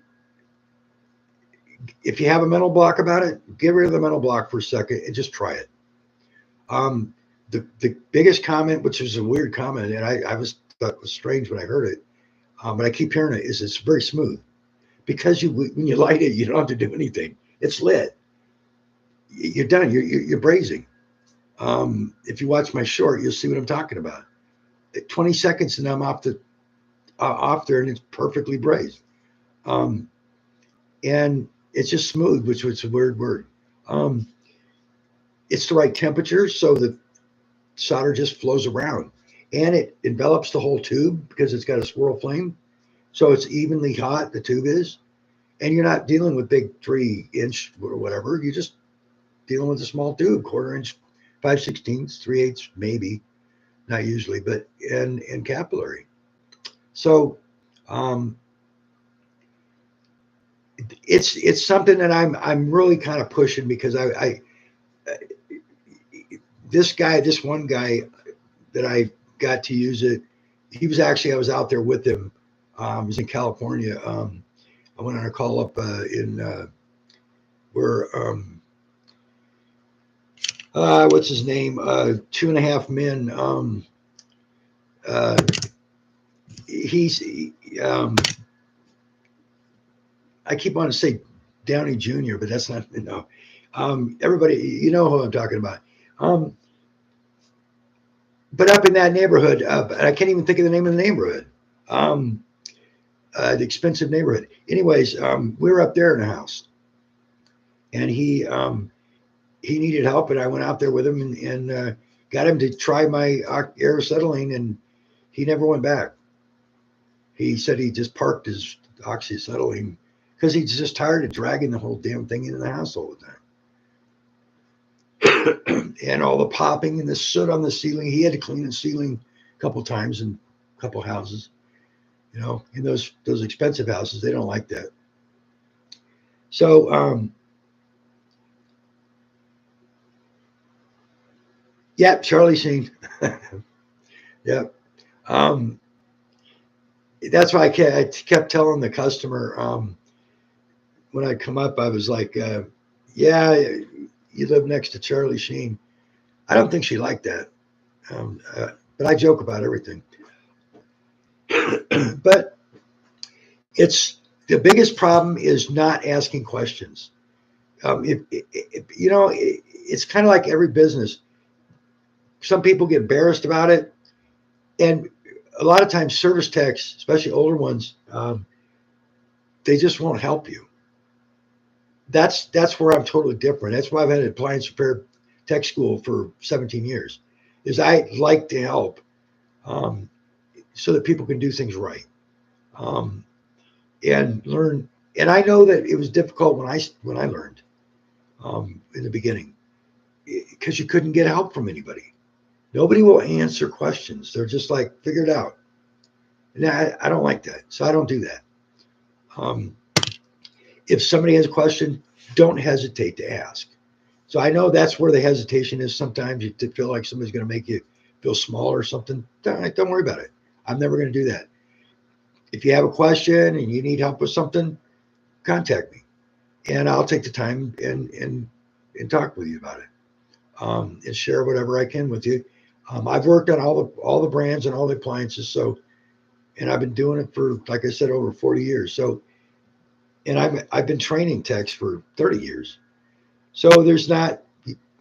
if you have a mental block about it, get rid of the mental block for a second and just try it. Um, the biggest comment, which is a weird comment, and I was thought it was strange when I heard it, but I keep hearing it, is it's very smooth, because when you light it, you don't have to do anything. It's lit. You're done. You're brazing. If you watch my short, you'll see what I'm talking about. 20 seconds and I'm off there, and it's perfectly brazed. Um, and it's just smooth, which was a weird word. Um, it's the right temperature, so the solder just flows around, and it envelops the whole tube because it's got a swirl flame, so it's evenly hot. The tube is, and you're not dealing with big 3-inch or whatever. You're just dealing with a small tube, quarter-inch, 5/16, 3/8, maybe, not usually, but and capillary. So um, it's something that I'm really kind of pushing, because I this one guy that I got to use it. He was actually, I was out there with him. He was in California. I went on a call up in where what's his name? 2.5 Men. Uh, he's um, I keep wanting to say Downey Jr., but that's not, no. Everybody, you know who I'm talking about. Um, but up in that neighborhood, I can't even think of the name of the neighborhood. Um, the expensive neighborhood. Anyways, we were up there in the house, and he needed help, and I went out there with him, and got him to try my air acetylene, and he never went back. He said he just parked his oxyacetylene because he's just tired of dragging the whole damn thing into the house all the time. And all the popping and the soot on the ceiling. He had to clean the ceiling a couple times in a couple houses. In those expensive houses, they don't like that. So yeah, Charlie Sheen. Yeah. Um, that's why I kept telling the customer, when I come up, I was like, yeah, you live next to Charlie Sheen. I don't think she liked that. But I joke about everything. But it's the biggest problem is not asking questions. It's kind of like every business. Some people get embarrassed about it, and a lot of times service techs, especially older ones, they just won't help you. That's where I'm totally different. That's why I've had an appliance repair tech school for 17 years. Is I like to help, um, so that people can do things right, um, and learn. And I know that it was difficult when I learned, in the beginning, because you couldn't get help from anybody. Nobody will answer questions. They're just like, figure it out. And I don't like that, so I don't do that. Um, if somebody has a question, don't hesitate to ask. So I know that's where the hesitation is. Sometimes you feel like somebody's going to make you feel small or something. Don't worry about it. I'm never going to do that. If you have a question and you need help with something, contact me, and I'll take the time and talk with you about it, and share whatever I can with you. I've worked on all the brands and all the appliances, and I've been doing it for, like I said, over 40 years. So, and I've been training techs for 30 years. So there's not,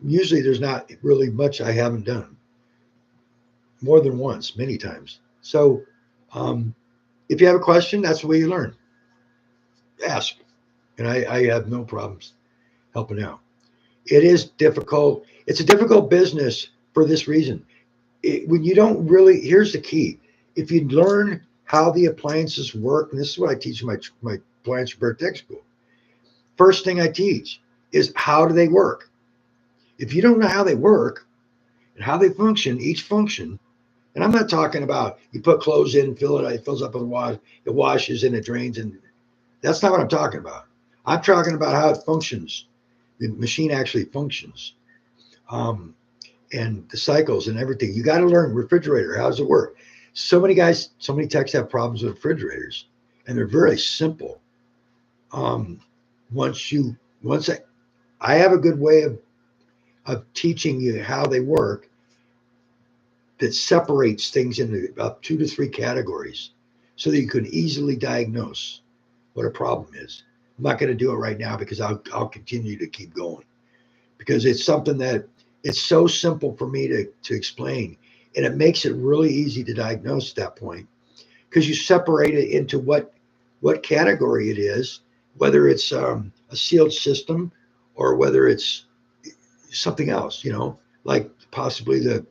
usually there's not really much I haven't done more than once, many times. So um, if you have a question, that's the way you learn. Ask, and I have no problems helping out. It is difficult. It's a difficult business for this reason. When you don't really, here's the key: if you learn how the appliances work, and this is what I teach in my appliance repair tech school. First thing I teach is how do they work. If you don't know how they work and how they function, each function, and I'm not talking about you put clothes in, fill it fills up with water, it washes and it drains, and that's not what I'm talking about. I'm talking about how it functions. The machine actually functions, um, and the cycles and everything. You got to learn refrigerator. How does it work? So many guys, so many techs have problems with refrigerators, and they're very simple. Um, once I have a good way of teaching you how they work that separates things into about 2 to 3 categories so that you can easily diagnose what a problem is. I'm not going to do it right now because I'll continue to keep going because it's something that it's so simple for me to explain, and it makes it really easy to diagnose at that point because you separate it into what category it is, whether it's a sealed system or whether it's something else, like possibly the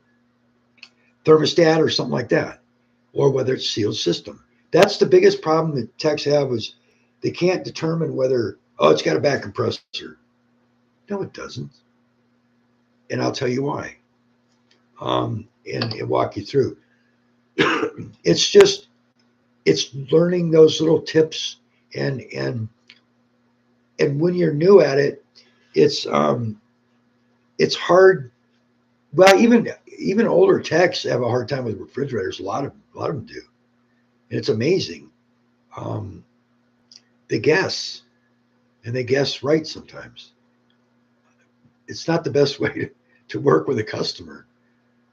thermostat or something like that, or whether it's sealed system. That's the biggest problem that techs have is they can't determine whether, oh, it's got a bad compressor. No, it doesn't. And I'll tell you why. And walk you through. It's just it's learning those little tips and when you're new at it, it's it's hard. Well, even older techs have a hard time with refrigerators. A lot of them do, and it's amazing. Um, they guess, and they guess right sometimes. It's not the best way to work with a customer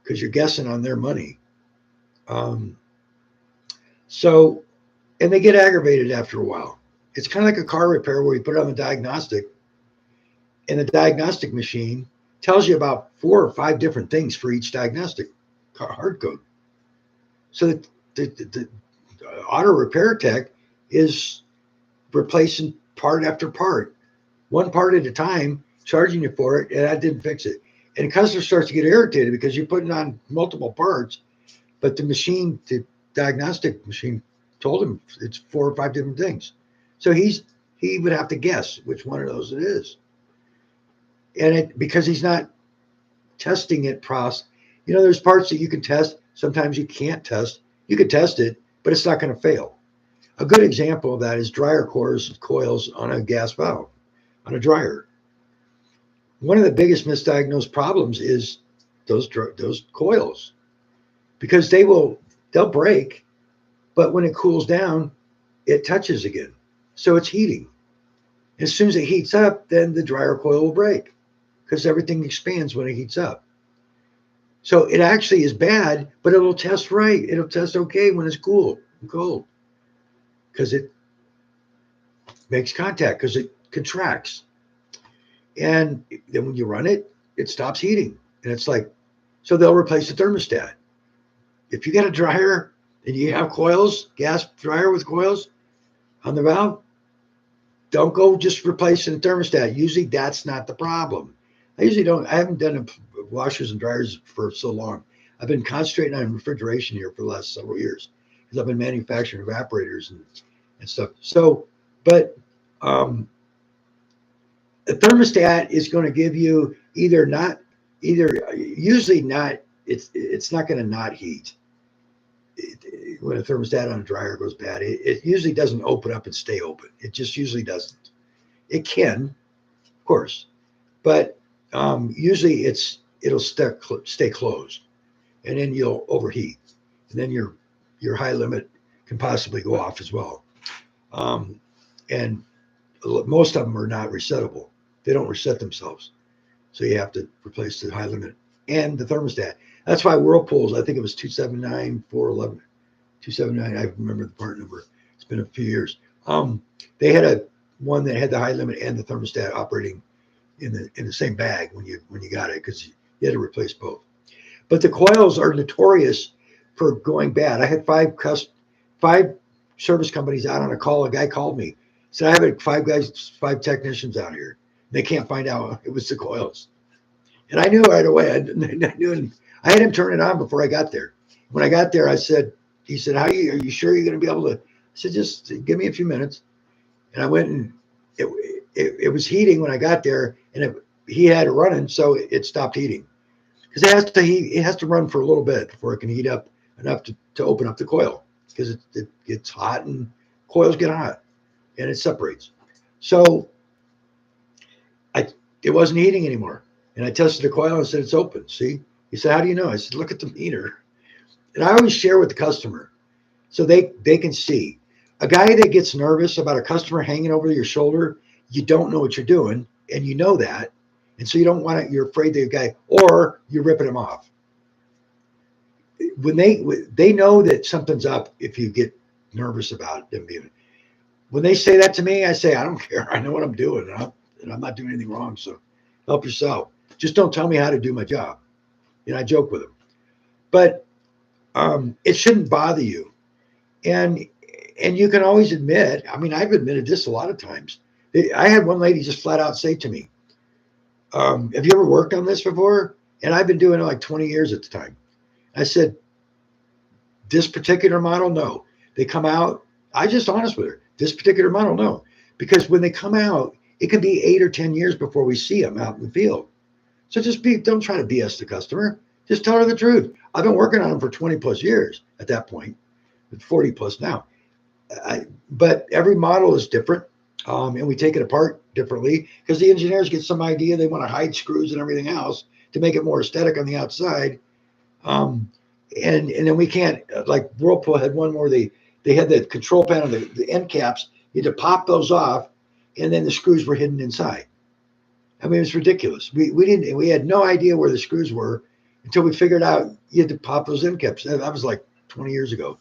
because you're guessing on their money. Um, so, and they get aggravated after a while. It's kind of like a car repair where you put it on the diagnostic, and the diagnostic machine tells you about 4 or 5 different things for each diagnostic hard code. So the auto repair tech is replacing part after part, one part at a time, charging you for it, and that didn't fix it. And the customer starts to get irritated because you're putting on multiple parts, but the diagnostic machine told him it's 4 or 5 different things. So he would have to guess which one of those it is. And because he's not testing it there's parts that you can test, sometimes you can't test. You can test it, but it's not going to fail. A good example of that is dryer coils on a gas valve, on a dryer. One of the biggest misdiagnosed problems is those coils because they'll break, but when it cools down, it touches again. So it's heating. As soon as it heats up, then the dryer coil will break because everything expands when it heats up. So it actually is bad, but it'll test right. It'll test okay when it's cool and cold because it makes contact because it contracts. And then when you run it, it stops heating. And it's like, so they'll replace the thermostat. If you got a dryer and you have coils, gas dryer with coils on the valve, don't go just replacing the thermostat. Usually that's not the problem. I haven't done washers and dryers for so long. I've been concentrating on refrigeration here for the last several years because I've been manufacturing evaporators and stuff. So, but the thermostat is going to give you usually not, it's not going to not heat. When a thermostat on a dryer goes bad, it usually doesn't open up and stay open. It just usually doesn't. It can, of course, but usually it'll stay closed, and then you'll overheat, and then your high limit can possibly go off as well. And most of them are not resettable. They don't reset themselves, so you have to replace the high limit and the thermostat. That's why Whirlpool's, I think it was 279-411, 279. I remember the part number. It's been a few years. They had one that had the high limit and the thermostat operating in the same bag when you got it, because you had to replace both. But the coils are notorious for going bad. I had five service companies out on a call. A guy called me, said, I have five technicians out here. They can't find out it was the coils. And I knew right away. I knew. I had him turn it on before I got there. When I got there, he said, are you sure you're going to be able to? I said, just give me a few minutes. And I went, and it was heating when I got there, and he had it running, so it stopped heating. Because it has to run for a little bit before it can heat up enough to open up the coil, because it gets hot, and coils get hot and it separates. So it wasn't heating anymore. And I tested the coil and said, it's open. See? He said, how do you know? I said, look at the meter. And I always share with the customer so they can see. A guy that gets nervous about a customer hanging over your shoulder, you don't know what you're doing, and you know that. And so you don't want to, you're afraid the guy, or you're ripping him off. When they know that something's up if you get nervous about them being. When they say that to me, I say, I don't care. I know what I'm doing, and I'm not doing anything wrong. So help yourself. Just don't tell me how to do my job. I joke with them. But it shouldn't bother you. And you can always admit, I mean, I've admitted this a lot of times. I had one lady just flat out say to me, have you ever worked on this before? And I've been doing it like 20 years at the time. I said, this particular model, no. They come out, I just honest with her. This particular model, no. Because when they come out, it can be 8 or 10 years before we see them out in the field. So don't try to BS the customer. Just tell her the truth. I've been working on them for 20 plus years at that point, 40 plus now. But every model is different, and we take it apart differently because the engineers get some idea. They want to hide screws and everything else to make it more aesthetic on the outside. And then we can't, like Whirlpool had one where they had the control panel, the end caps. You had to pop those off, and then the screws were hidden inside. I mean, it was ridiculous. We had no idea where the screws were until we figured out you had to pop those end caps. That was like 20 years ago.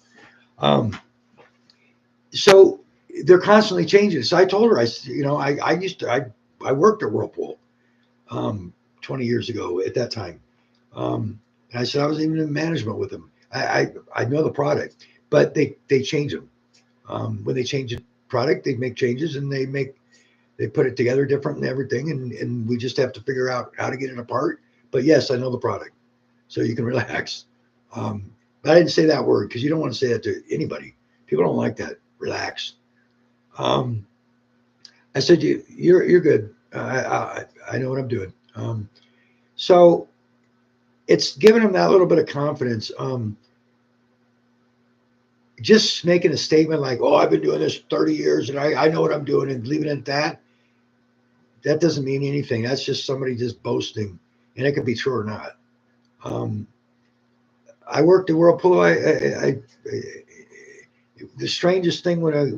So they're constantly changing. So I told her, I worked at Whirlpool 20 years ago at that time. And I said, I was even in management with them. I know the product, but they change them. When they change a product, they make changes, and they put it together different and everything. And we just have to figure out how to get it apart. But yes, I know the product, so you can relax. But I didn't say that word because you don't want to say that to anybody. People don't like that. Relax. I said, you're good. I know what I'm doing. So it's giving them that little bit of confidence. Just making a statement like, oh, I've been doing this 30 years and I know what I'm doing, and leaving it at that doesn't mean anything. That's just somebody just boasting, and it could be true or not. I worked at Whirlpool. The strangest thing when I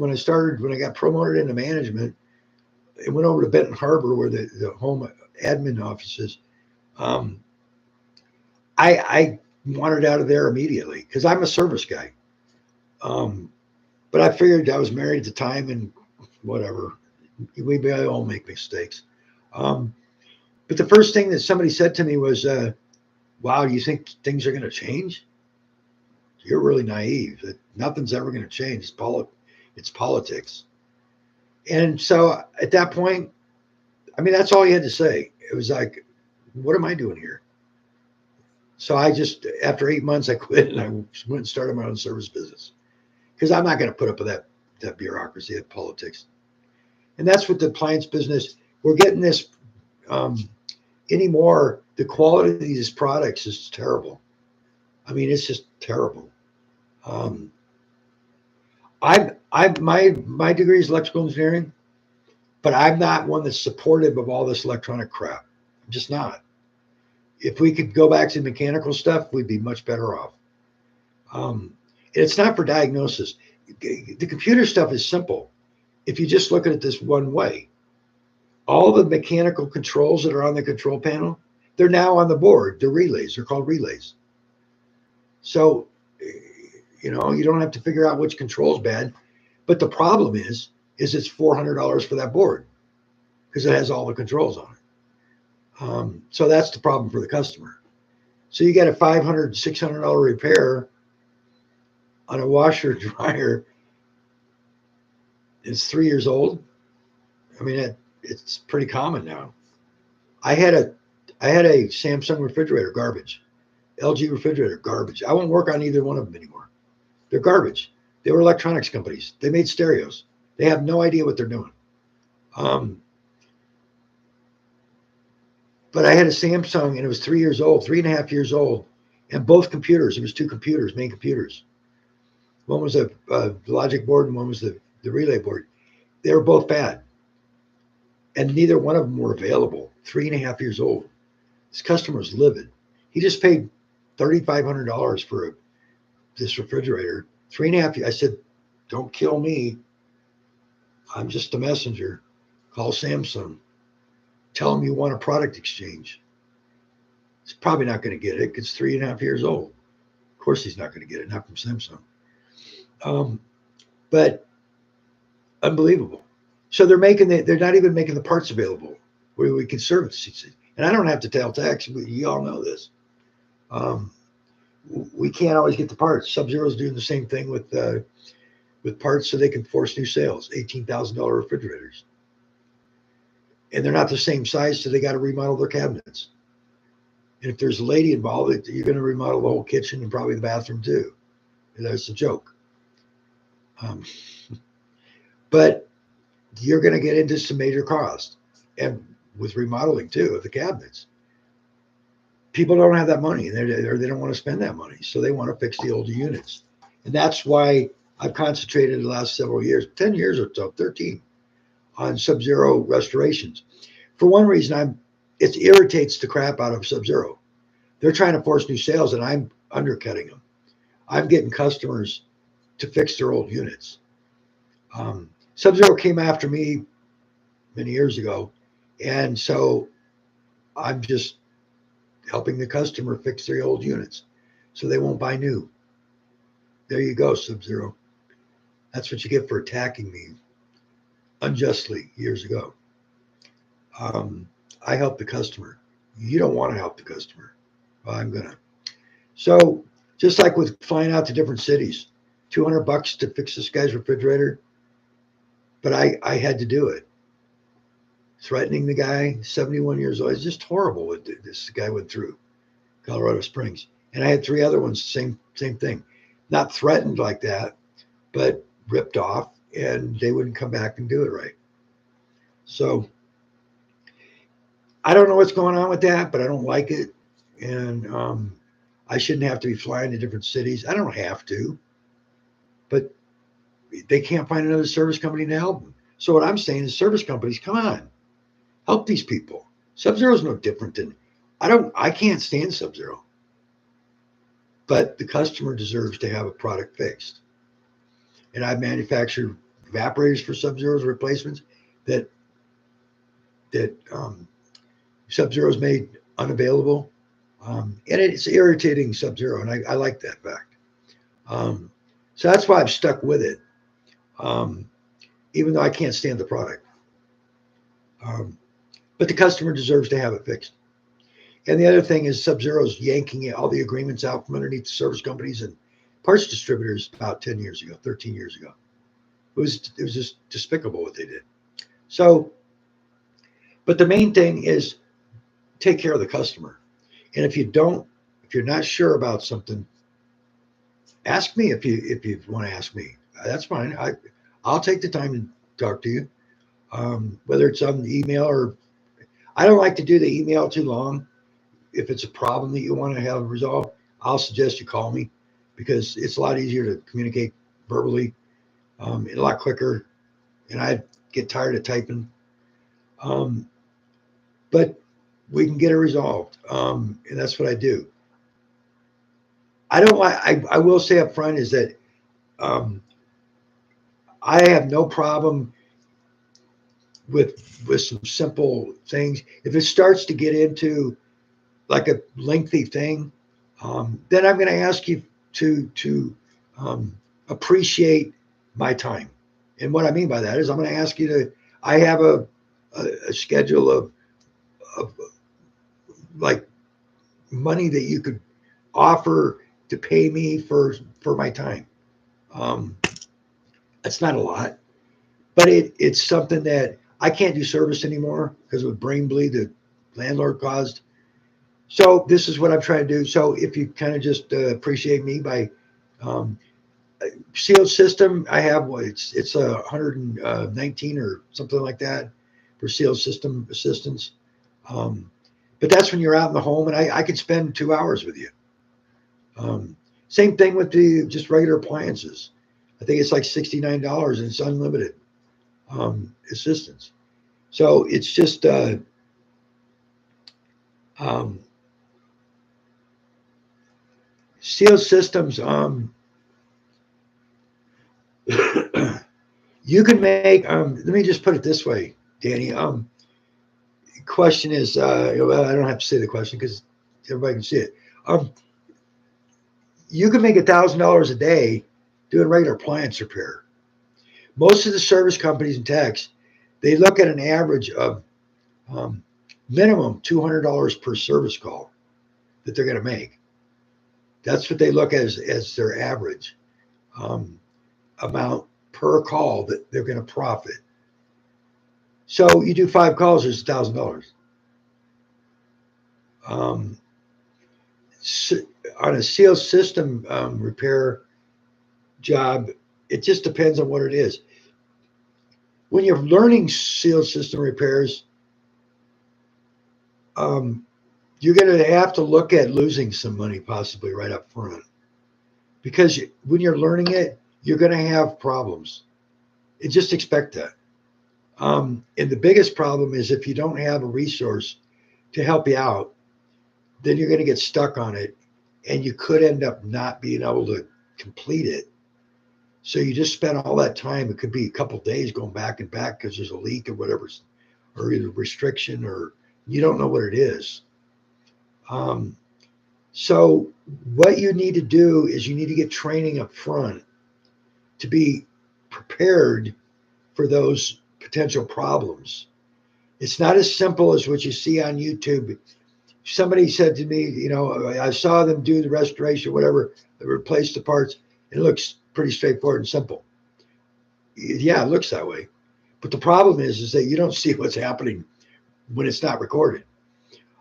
got promoted into management, it went over to Benton Harbor where the home admin office is. I wanted out of there immediately because I'm a service guy. But I figured I was married at the time, and whatever. We all make mistakes. But the first thing that somebody said to me was, wow, do you think things are going to change? You're really naive. That nothing's ever going to change. It's politics. And so at that point, I mean, that's all he had to say. It was like, what am I doing here? So after 8 months, I quit, and I went and started my own service business because I'm not going to put up with that bureaucracy, that politics. And that's what the appliance business, we're getting this anymore. The quality of these products is terrible. I mean, it's just terrible. My degree is electrical engineering, but I'm not one that's supportive of all this electronic crap. I'm just not. If we could go back to mechanical stuff, we'd be much better off. It's not for diagnosis. The computer stuff is simple. If you just look at it this one way, all the mechanical controls that are on the control panel, they're now on the board. They're relays. They're called relays. So, you don't have to figure out which control is bad. But the problem is it's $400 for that board because it has all the controls on it. So that's the problem for the customer. So you get a $500, $600 repair on a washer dryer. It's 3 years old. I mean, it's pretty common now. I had a I had a Samsung refrigerator, garbage. LG refrigerator, garbage. I won't work on either one of them anymore. They're garbage. They were electronics companies. They made stereos. They have no idea what they're doing. Um, but I had a Samsung and it was 3 years old, 3.5 years old, and both computers. It was two computers, main computers. One was a logic board and one was the relay board. They were both bad, and neither one of them were available. 3.5 years old. This customer was livid. He just paid $3,500 for this refrigerator. 3.5 years. I said, "Don't kill me. I'm just a messenger. Call Samsung. Tell them you want a product exchange." He's probably not going to get it. It's 3.5 years old. Of course, he's not going to get it. Not from Samsung. But unbelievable. So they're not even making the parts available where we can service. And I don't have to tell techs. You all know this. We can't always get the parts. Sub-Zero's doing the same thing with parts so they can force new sales. $18,000 refrigerators, and they're not the same size, so they got to remodel their cabinets. And if there's a lady involved, you're going to remodel the whole kitchen and probably the bathroom too. And that's a joke. But you're going to get into some major cost, and with remodeling too of the cabinets. People don't have that money, and they don't want to spend that money, so they want to fix the older units. And that's why I've concentrated the last several years, 10 years or so, 13, on Sub-Zero restorations. For one reason, it irritates the crap out of Sub-Zero. They're trying to force new sales, and I'm undercutting them. I'm getting customers to fix their old units. Sub-Zero came after me many years ago, and so I'm just helping the customer fix their old units so they won't buy new. There you go, Sub-Zero. That's what you get for attacking me unjustly years ago. I help the customer. You don't want to help the customer. Well, I'm gonna. So just like with flying out to different cities, $200 to fix this guy's refrigerator, but I had to do it. Threatening the guy, 71 years old. It's just horrible what this guy went through, Colorado Springs. And I had three other ones, same thing. Not threatened like that, but ripped off, and they wouldn't come back and do it right. So I don't know what's going on with that, but I don't like it. And I shouldn't have to be flying to different cities. I don't have to, but they can't find another service company to help them. So what I'm saying is service companies, come on, help these people. Sub-Zero is no different than, I can't stand Sub-Zero, but the customer deserves to have a product fixed. And I've manufactured evaporators for Sub-Zero's replacements that Sub-Zero's made unavailable. And it's irritating Sub-Zero, and I like that fact. So that's why I've stuck with it, even though I can't stand the product. But the customer deserves to have it fixed. And the other thing is Sub-Zero's yanking all the agreements out from underneath the service companies and parts distributors about 10 years ago, 13 years ago. It was just despicable what they did. So, but the main thing is take care of the customer. And if you're not sure about something, ask me if you want to ask me. That's fine. I'll take the time to talk to you, whether it's on the email or I don't like to do the email too long. If it's a problem that you want to have resolved, I'll suggest you call me because it's a lot easier to communicate verbally, and a lot quicker. And I get tired of typing, but we can get it resolved, and that's what I do. I don't like. I will say up front is that I have no problem with some simple things. If it starts to get into like a lengthy thing, then I'm going to ask you to appreciate my time. And what I mean by that is I'm going to ask you to. I have a schedule of like money that you could offer to pay me for my time. Um, that's not a lot, but it's something that I can't do service anymore because of a brain bleed the landlord caused. So this is what I'm trying to do. So if you kind of just appreciate me by um, sealed system, I have what it's a 119 or something like that for sealed system assistance. Um, but that's when you're out in the home, and I could spend 2 hours with you. Um, Same thing with the just regular appliances. I think it's like $69 and it's unlimited assistance. So it's just um, sealed systems. You can make. Let me just put it this way, Danny. Question is, well, I don't have to say the question because everybody can see it. Um, you can make $1,000 a day doing regular appliance repair. Most of the service companies and techs, they look at an average of um, minimum $200 per service call that they're going to make. That's what they look at as their average um, amount per call that they're going to profit. So you do 5 calls, there's $1,000. Um, so on a seal system repair job, it just depends on what it is. When you're learning seal system repairs, um, you're going to have to look at losing some money possibly right up front because when you're learning it, you're going to have problems. And just expect that. And the biggest problem is if you don't have a resource to help you out, then you're going to get stuck on it and you could end up not being able to complete it. So you just spend all that time. It could be a couple of days going back and back because there's a leak or whatever, or either restriction or you don't know what it is. Um, so what you need to do is you need to get training up front to be prepared for those potential problems. It's not as simple as what you see on YouTube. Somebody said to me, I saw them do the restoration, whatever, they replace the parts. It looks pretty straightforward and simple. Yeah, it looks that way. But the problem is that you don't see what's happening when it's not recorded.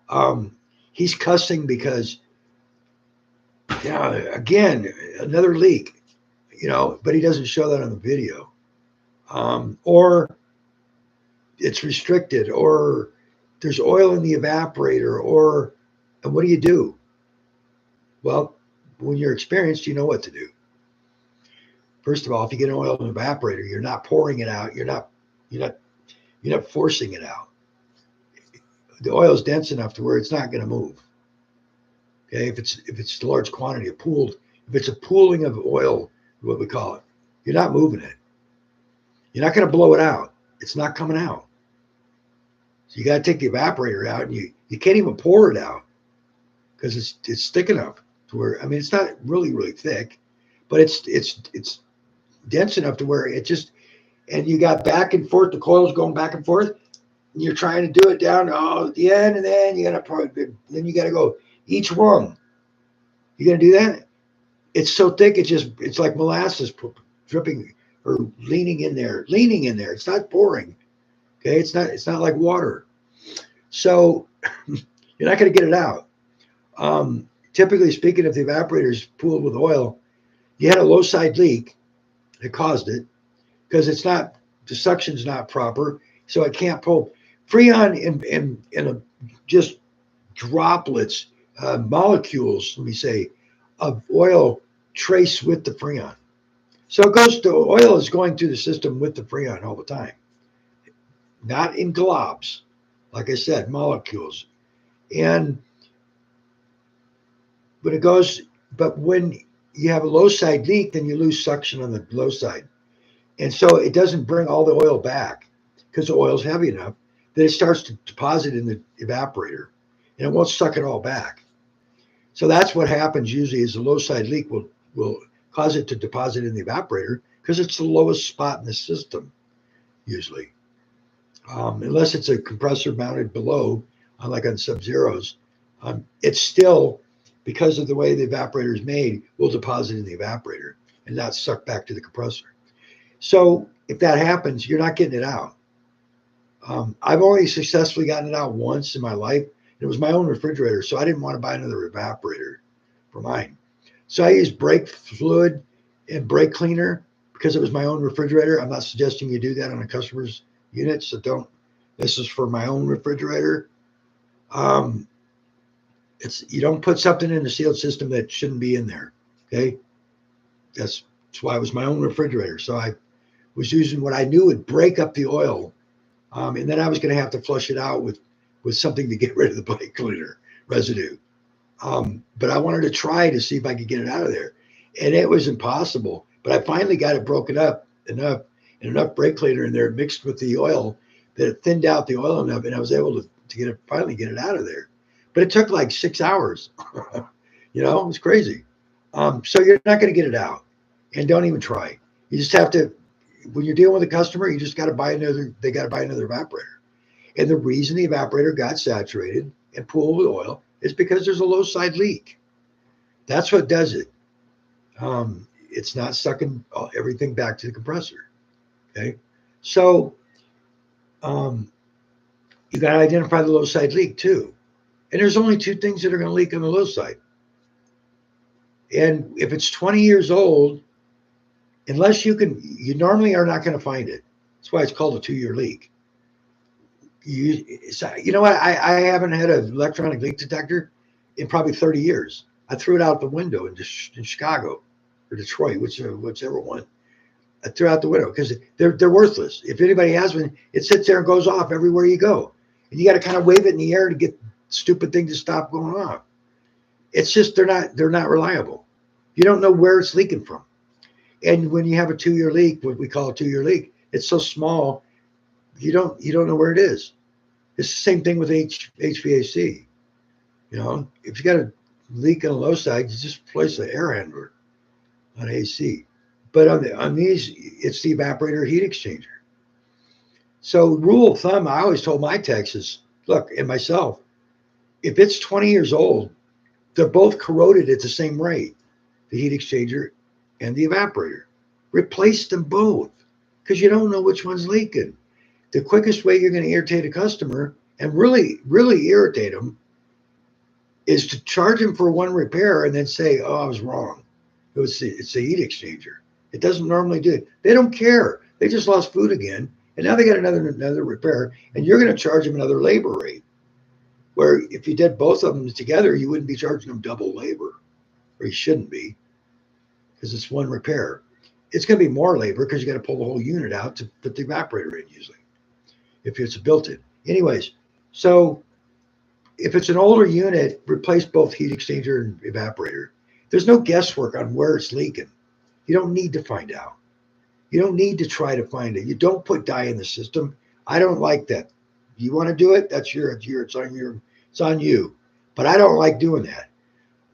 Um, he's cussing because, yeah, again, another leak, but he doesn't show that on the video. Or it's restricted, or there's oil in the evaporator, and what do you do? Well, when you're experienced, you know what to do. First of all, if you get an oil in the evaporator, you're not pouring it out. You're not, you're not forcing it out. The oil is dense enough to where it's not going to move. Okay, if it's a large quantity of pooled, if it's a pooling of oil, what we call it, you're not moving it. You're not going to blow it out. It's not coming out. So you got to take the evaporator out, and you can't even pour it out because it's thick enough to where it's not really thick, but it's dense enough to where it just and you got back and forth. The coil's going back and forth. And you're trying to do it down to the end, and then you got to go each rung. You gonna do that? It's so thick. It's like molasses dripping or leaning in there. It's not pouring. Okay, it's not like water. So you're not going to get it out. Typically speaking, if the evaporator is pooled with oil, you had a low side leak that caused it because the suction's not proper, so it can't pull. Freon in just droplets, molecules, let me say, of oil trace with the freon. So the oil is going through the system with the freon all the time, not in globs, like I said, molecules. And when it goes, but when you have a low side leak, then you lose suction on the low side. And so it doesn't bring all the oil back because the oil is heavy enough that it starts to deposit in the evaporator and it won't suck it all back. So that's what happens usually is the low side leak will cause it to deposit in the evaporator because it's the lowest spot in the system usually. Unless it's a compressor mounted below, like on Sub-Zeros, It's still, because of the way the evaporator is made, will deposit in the evaporator and not suck back to the compressor. So if that happens, you're not getting it out. I've only successfully gotten it out once in my life. It was my own refrigerator, so I didn't want to buy another evaporator for mine. So I used brake fluid and brake cleaner because it was my own refrigerator. I'm not suggesting you do that on a customer's unit, so don't. This is for my own refrigerator. Um, it's you don't put something in the sealed system that shouldn't be in there. Okay, that's why it was my own refrigerator. So I was using what I knew would break up the oil, and then I was going to have to flush it out with something to get rid of the brake cleaner residue. But I wanted to try to see if I could get it out of there, and it was impossible. But I finally got it broken up enough, and enough brake cleaner in there mixed with the oil that it thinned out the oil enough, and I was able to get it finally get it out of there. But it took like 6 hours. It was crazy. So you're not going to get it out, and don't even try. You just have to. When you're dealing with a customer, you just got to buy another. They got to buy another evaporator. And the reason the evaporator got saturated and pooled with oil is because there's a low side leak. That's what does it. It's not sucking everything back to the compressor. Okay, so um, you got to identify the low side leak too. And there's only two things that are going to leak on the low side. And if it's 20 years old, you normally are not going to find it. That's why it's called a 2-year leak. You know what? I haven't had an electronic leak detector in probably 30 years. I threw it out the window in Chicago or Detroit, whichever one. I threw out the window because they're worthless. If anybody has one, it sits there and goes off everywhere you go, and you got to kind of wave it in the air to get the stupid thing to stop going off. It's just they're not reliable. You don't know where it's leaking from, and when you have a 2-year leak, what we call a 2-year leak, it's so small you don't know where it is. It's the same thing with HVAC. If you got a leak on the low side, you just place an air handler on AC. But on these, it's the evaporator heat exchanger. So rule of thumb, I always told my techs is, look, and myself, if it's 20 years old, they're both corroded at the same rate, the heat exchanger and the evaporator. Replace them both because you don't know which one's leaking. The quickest way you're going to irritate a customer and really, really irritate them is to charge them for one repair and then say, oh, I was wrong. It's the heat exchanger. It doesn't normally do it. They don't care. They just lost food again, and now they got another repair, and you're going to charge them another labor rate. Where if you did both of them together, you wouldn't be charging them double labor, or you shouldn't be, because it's one repair. It's going to be more labor because you got to pull the whole unit out to put the evaporator in usually, if it's a built-in. Anyways, so if it's an older unit, replace both heat exchanger and evaporator. There's no guesswork on where it's leaking. You don't need to find out. You don't need to try to find it. You don't put dye in the system. I don't like that. You want to do it? It's on you. But I don't like doing that.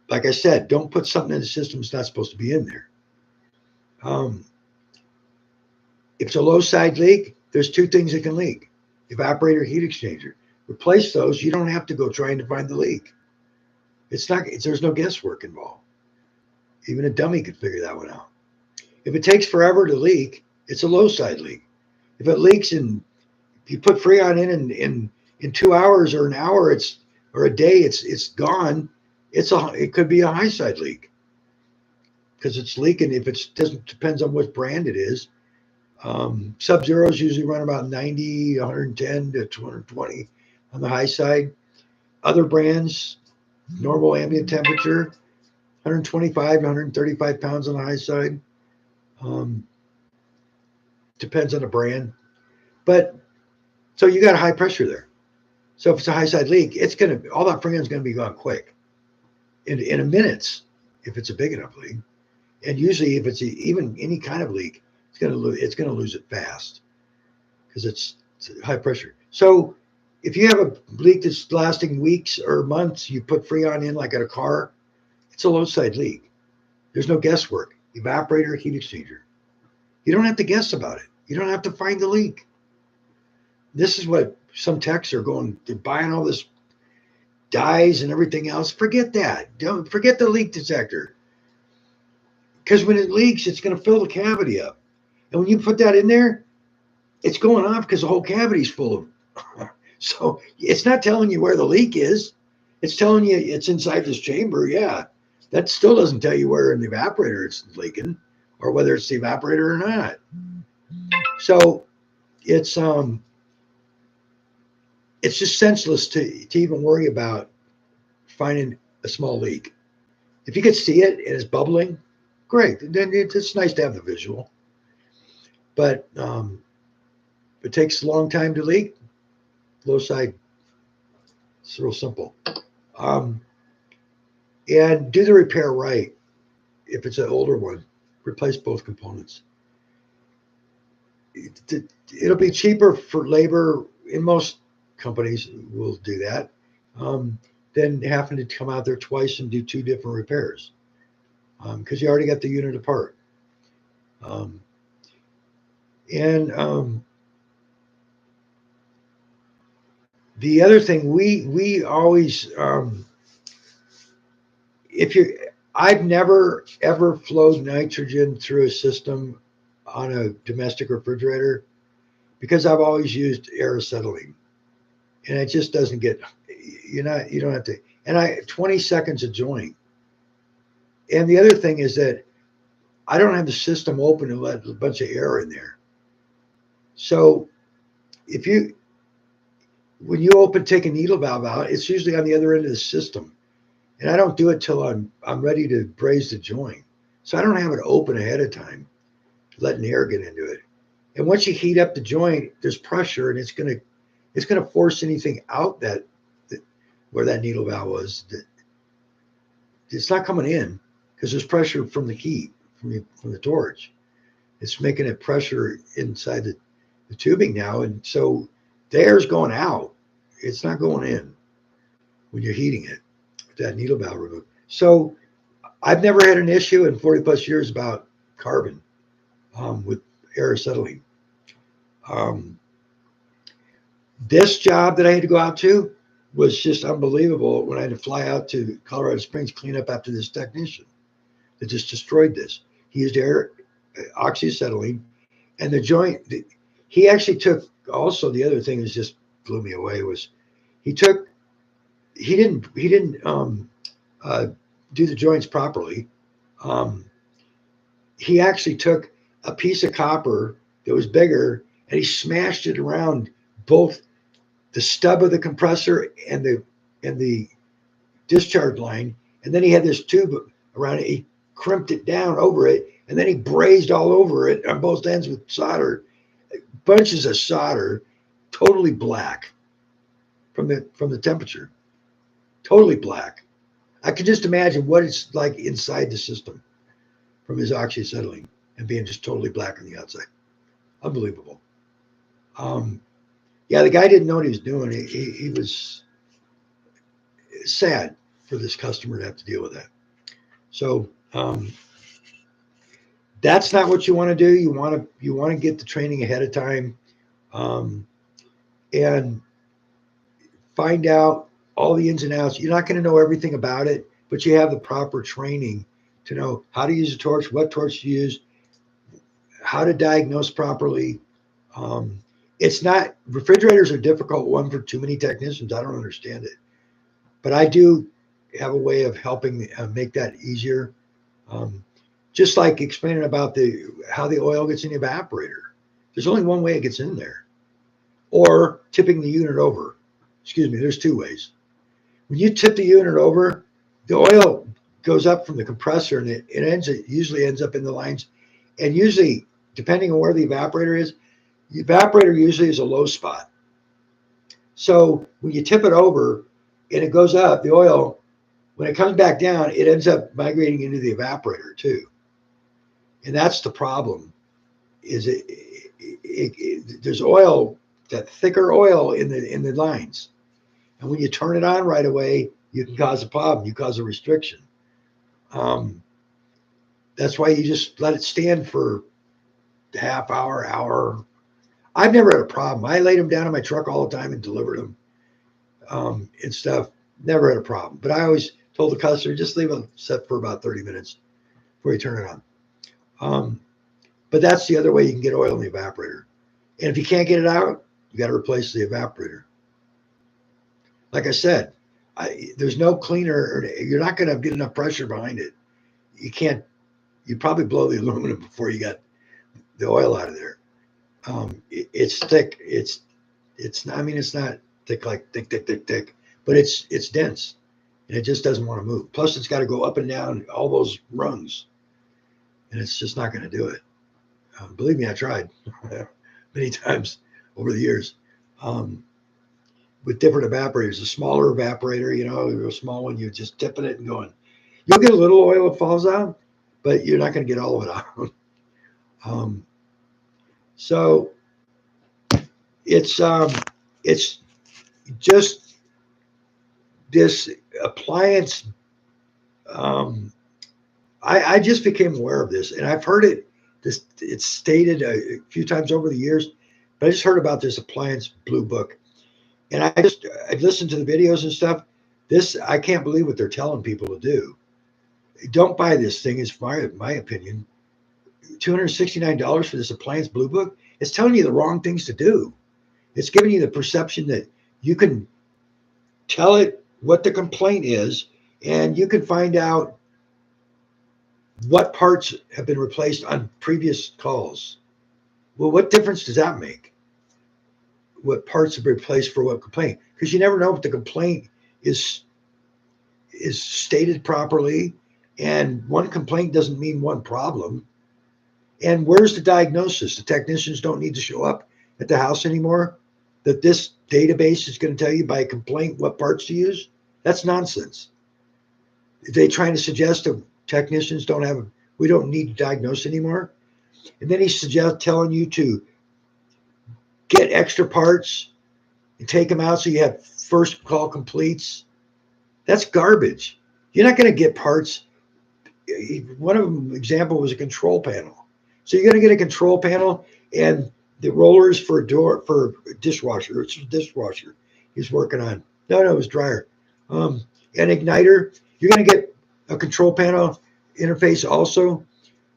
Like I said, don't put something in the system that's not supposed to be in there. If it's a low side leak, there's two things that can leak: evaporator, heat exchanger. Replace those. You don't have to go trying to find the leak. There's no guesswork involved. Even a dummy could figure that one out. If it takes forever to leak, it's a low side leak. If it leaks and you put Freon in 2 hours or an hour, or a day, it's gone. It could be a high side leak because it's leaking. If it doesn't depends on what brand it is. Sub-Zeros usually run about 90, 110 to 220 on the high side. Other brands, normal ambient temperature, 125 to 135 pounds on the high side. Depends on the brand. But so you got a high pressure there. So if it's a high side leak, all that freon is going to be gone quick in a minutes if it's a big enough leak. And usually if it's even any kind of leak, it's going to lose it fast because it's high pressure. So if you have a leak that's lasting weeks or months, you put freon in like at a car, it's a low side leak. There's no guesswork. Evaporator, heat exchanger. You don't have to guess about it. You don't have to find the leak. This is what some techs are going, they're buying all this dyes and everything else, forget that. Don't forget the leak detector. Because when it leaks, it's going to fill the cavity up. And when you put that in there, it's going off because the whole cavity is full of. So it's not telling you where the leak is. It's telling you it's inside this chamber. Yeah. That still doesn't tell you where in the evaporator it's leaking or whether it's the evaporator or not. So it's just senseless to even worry about finding a small leak. If you could see it and it's bubbling, great. Then it's nice to have the visual. But if it takes a long time to leak, low side, it's real simple. Um, and do the repair right. If it's an older one, replace both components. It'll be cheaper for labor, in most companies will do that, than having to come out there twice and do two different repairs because you already got the unit apart. Um, and the other thing we always if you I've never ever flowed nitrogen through a system on a domestic refrigerator because I've always used air acetylene, and it just doesn't get you don't have to. And 20 seconds of joint. And the other thing is that I don't have the system open and let a bunch of air in there. So if you when you take a needle valve out, it's usually on the other end of the system, and I don't do it till I'm ready to braze the joint. So I don't have it open ahead of time, letting air get into it. And once you heat up the joint, there's pressure, and it's gonna force anything out that where that needle valve was. It's not coming in because there's pressure from the heat from the torch. It's making it pressure inside the tubing now, and so the air's going out. It's not going in when you're heating it with that needle valve removed. So I've never had an issue in 40 plus years about carbon with air acetylene. This job that I had to go out to was just unbelievable when I had to fly out to Colorado Springs, clean up after this technician that just destroyed this. He used air oxyacetylene, and the joint. He actually took. Also, the other thing that just blew me away was he didn't do the joints properly. Um, he actually took a piece of copper that was bigger and he smashed it around both the stub of the compressor and the discharge line, and then he had this tube around it. He crimped it down over it, and then he brazed all over it on both ends with solder, bunches of solder, totally black from the temperature, totally black. I can just imagine what it's like inside the system from his oxyacetylene and being just totally black on the outside. Unbelievable. Yeah, the guy didn't know what he was doing. He was sad for this customer to have to deal with that. So that's not what you want to do. You want to get the training ahead of time, and find out all the ins and outs. You're not going to know everything about it, but you have the proper training to know how to use a torch, what torch to use, how to diagnose properly. It's not refrigerators are a difficult one for too many technicians. I don't understand it, but I do have a way of helping make that easier. Just like explaining about how the oil gets in the evaporator. There's only one way it gets in there, or tipping the unit over. Excuse me, there's two ways. When you tip the unit over, the oil goes up from the compressor and it usually ends up in the lines. And usually, depending on where the evaporator is, the evaporator usually is a low spot. So when you tip it over and it goes up, the oil, when it comes back down, it ends up migrating into the evaporator too. And that's the problem. Is there's oil, that thicker oil in the lines, and when you turn it on right away, you can cause a problem. You cause a restriction. That's why you just let it stand for half hour. I've never had a problem. I laid them down in my truck all the time and delivered them and stuff. Never had a problem. But I always told the customer, just leave it set for about 30 minutes before you turn it on. But that's the other way you can get oil in the evaporator. And if you can't get it out, you got to replace the evaporator. Like I said, there's no cleaner, or you're not going to get enough pressure behind it. You can't, you probably blow the aluminum before you got the oil out of there. It's thick. It's not, I mean, it's not thick, like thick, but it's dense and it just doesn't want to move. Plus it's got to go up and down all those rungs and it's just not going to do it. Believe me, I tried many times over the years. With different evaporators, a smaller evaporator, you know, a small one, you're just tipping it and going. You'll get a little oil that falls out, but you're not going to get all of it out. So it's just this appliance. I just became aware of this, and I've heard it. It's stated a few times over the years, but I just heard about this appliance blue book, and I listened to the videos and stuff. This I can't believe what they're telling people to do. Don't buy this thing. Is my opinion. $269 for this appliance blue book. It's telling you the wrong things to do. It's giving you the perception that you can tell it what the complaint is, and you can find out what parts have been replaced on previous calls. Well, what difference does that make? What parts have been replaced for what complaint? Because you never know if the complaint is stated properly, and one complaint doesn't mean one problem. And where's the diagnosis? The technicians don't need to show up at the house anymore. That this database is going to tell you by complaint what parts to use? That's nonsense. Are they trying to suggest that technicians we don't need to diagnose anymore? And then he's telling you to get extra parts and take them out so you have first call completes. That's garbage. You're not going to get parts. One of them example was a control panel. So you're going to get a control panel and the rollers for a dishwasher. It's a dishwasher he's working on. No, it was dryer. An igniter. You're going to get a control panel interface also,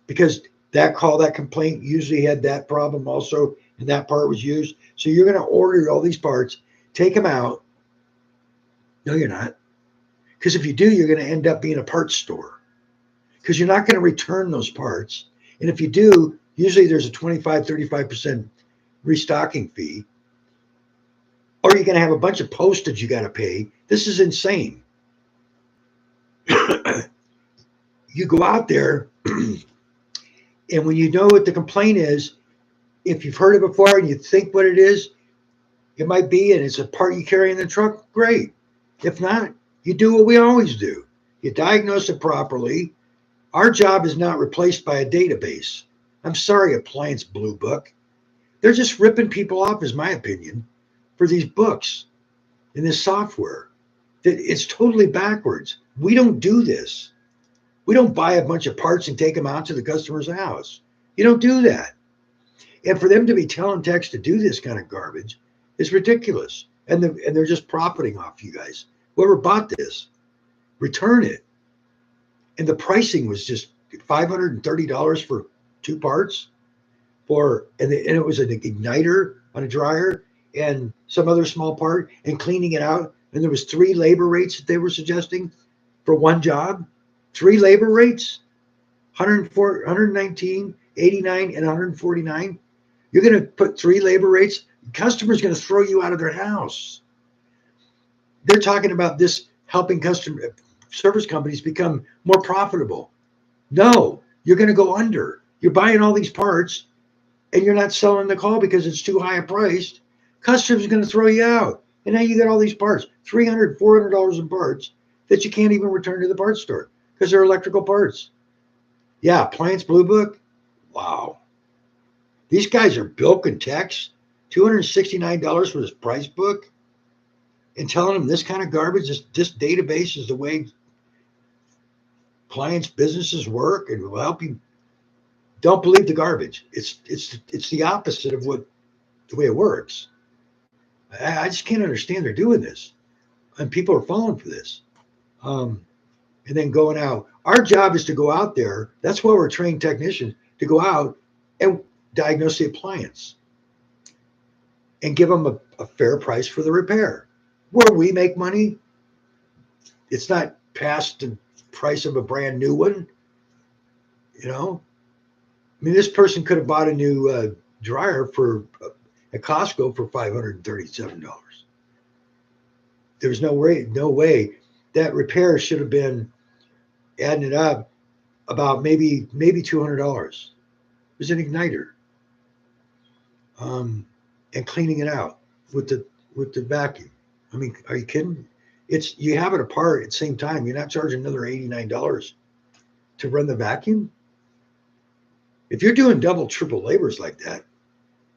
because that complaint usually had that problem also, and that part was used. So you're going to order all these parts, take them out. No, you're not. Because if you do, you're going to end up being a parts store, because you're not going to return those parts. And if you do, usually there's a 25-35% restocking fee, or you're going to have a bunch of postage you got to pay. This is insane. You go out there, and when you know what the complaint is, if you've heard it before and you think what it is, it might be, and it's a part you carry in the truck, great. If not, you do what we always do. You diagnose it properly. Our job is not replaced by a database. I'm sorry, Appliance Blue Book. They're just ripping people off, is my opinion, for these books and this software. It's totally backwards. We don't do this. We don't buy a bunch of parts and take them out to the customer's house. You don't do that. And for them to be telling techs to do this kind of garbage is ridiculous. And they're just profiting off you guys. Whoever bought this, return it. And the pricing was just $530 for 2 parts, and it was an igniter on a dryer and some other small part, and cleaning it out. And there was 3 labor rates that they were suggesting for one job. 3 labor rates, 104, 119, 89, and 149. You're going to put 3 labor rates. The customer's going to throw you out of their house. They're talking about this helping customer service companies become more profitable. No, you're going to go under. You're buying all these parts and you're not selling the call because it's too high a price. Customers are going to throw you out. And now you got all these parts, $300, $400 in parts that you can't even return to the parts store because they're electrical parts. Yeah, Appliance Blue Book. Wow. These guys are bilking techs $269 for this price book and telling them this kind of garbage, this database is the way clients' businesses work and will help you. Don't believe the garbage. It's the opposite of the way it works. I just can't understand they're doing this. and people are falling for this. Um, and then going out. Our job is to go out there. That's why we're trained technicians to go out and diagnose the appliance and give them a fair price for the repair. Where we make money, it's not past the price of a brand new one. You know, I mean, this person could have bought a new dryer for at Costco for $537. There's no way that repair should have been adding it up about maybe $200. It was an igniter, um, and cleaning it out with the vacuum. I mean, are you kidding? It's you have it apart at the same time. You're not charging another $89 to run the vacuum. If you're doing double, triple labors like that,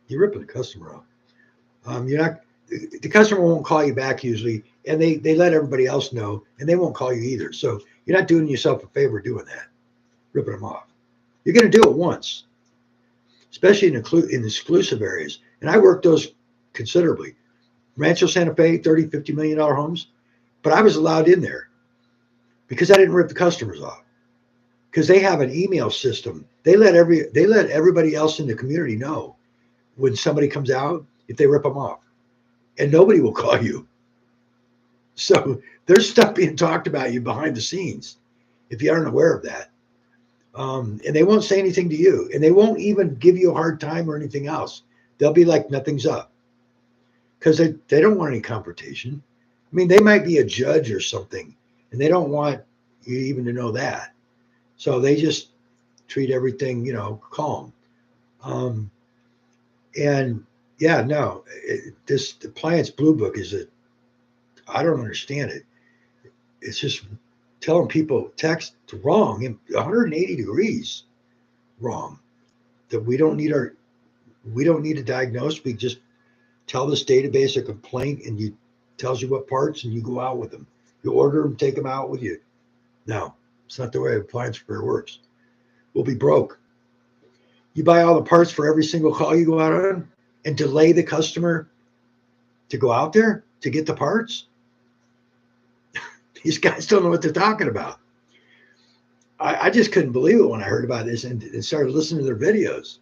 you're ripping the customer off. You're not. The customer won't call you back usually, and they let everybody else know, and they won't call you either. So you're not doing yourself a favor doing that, ripping them off. You're going to do it once, especially in exclusive areas. And I worked those considerably. Rancho Santa Fe, 30, $50 million homes, but I was allowed in there because I didn't rip the customers off. Because they have an email system. They let everybody else in the community know when somebody comes out if they rip them off, and nobody will call you. So there's stuff being talked about you behind the scenes if you aren't aware of that. And they won't say anything to you, and they won't even give you a hard time or anything else. They'll be like nothing's up because they don't want any confrontation. I mean, they might be a judge or something, and they don't want you even to know that. So they just treat everything, calm. Um, and yeah, no, this appliance blue book I don't understand it. It's just telling people text wrong in 180 degrees wrong, that we don't need to diagnose. We just tell this database a complaint, and you tells you what parts, and you go out with them. You order them, take them out with you. No, it's not the way appliance repair works. We'll be broke. You buy all the parts for every single call you go out on and delay the customer to go out there to get the parts. These guys don't know what they're talking about. I just couldn't believe it when I heard about this and started listening to their videos.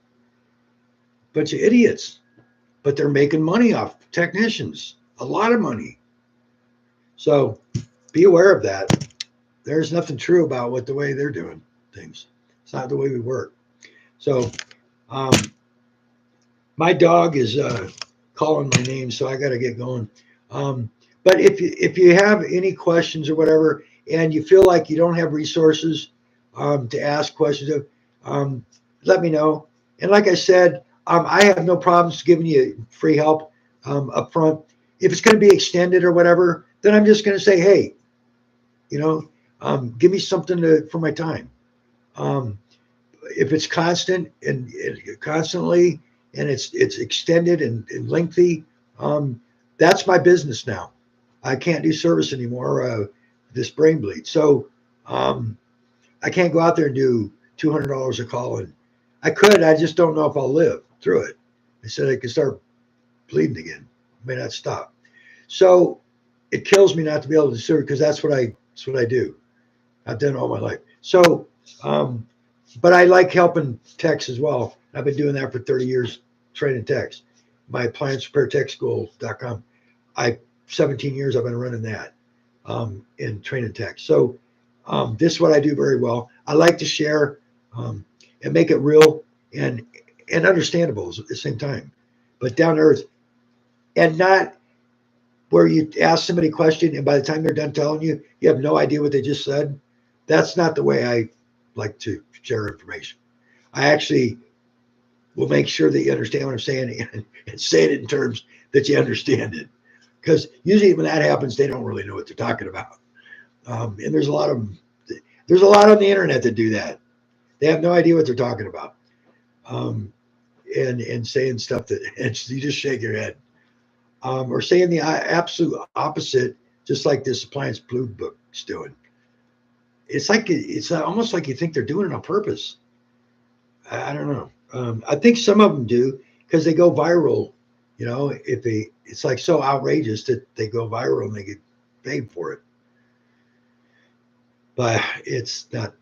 Bunch of idiots, but they're making money off technicians, a lot of money. So be aware of that. There's nothing true about the way they're doing things. It's not the way we work. So um, my dog is calling my name, so I got to get going. But if you have any questions or whatever, and you feel like you don't have resources to ask questions of, let me know. And like I said, I have no problems giving you free help up front. If it's going to be extended or whatever, then I'm just going to say, hey, give me something for my time. If it's constant and constantly, and it's extended and lengthy, that's my business now. I can't do service anymore. This brain bleed, so I can't go out there and do $200 a call. And I could, I just don't know if I'll live through it. I said I could start bleeding again. I may not stop. So it kills me not to be able to serve because that's what I do. I've done it all my life. So, but I like helping techs as well. I've been doing that for 30 years, training techs. My appliance repair tech school.com. 17 years I've been running that and training techs. So this is what I do very well. I like to share and make it real and understandable at the same time, but down to earth, and not where you ask somebody a question and by the time they're done telling you, you have no idea what they just said. That's not the way I like to share information. I actually will make sure that you understand what I'm saying and say it in terms that you understand it. Because usually when that happens, they don't really know what they're talking about. And there's a lot on the internet that do that. They have no idea what they're talking about. And saying stuff that you just shake your head. Or saying the absolute opposite, just like this appliance blue book's doing. It's almost like you think they're doing it on purpose. I don't know. I think some of them do because they go viral. It's like so outrageous that they go viral and they get paid for it. But it's not,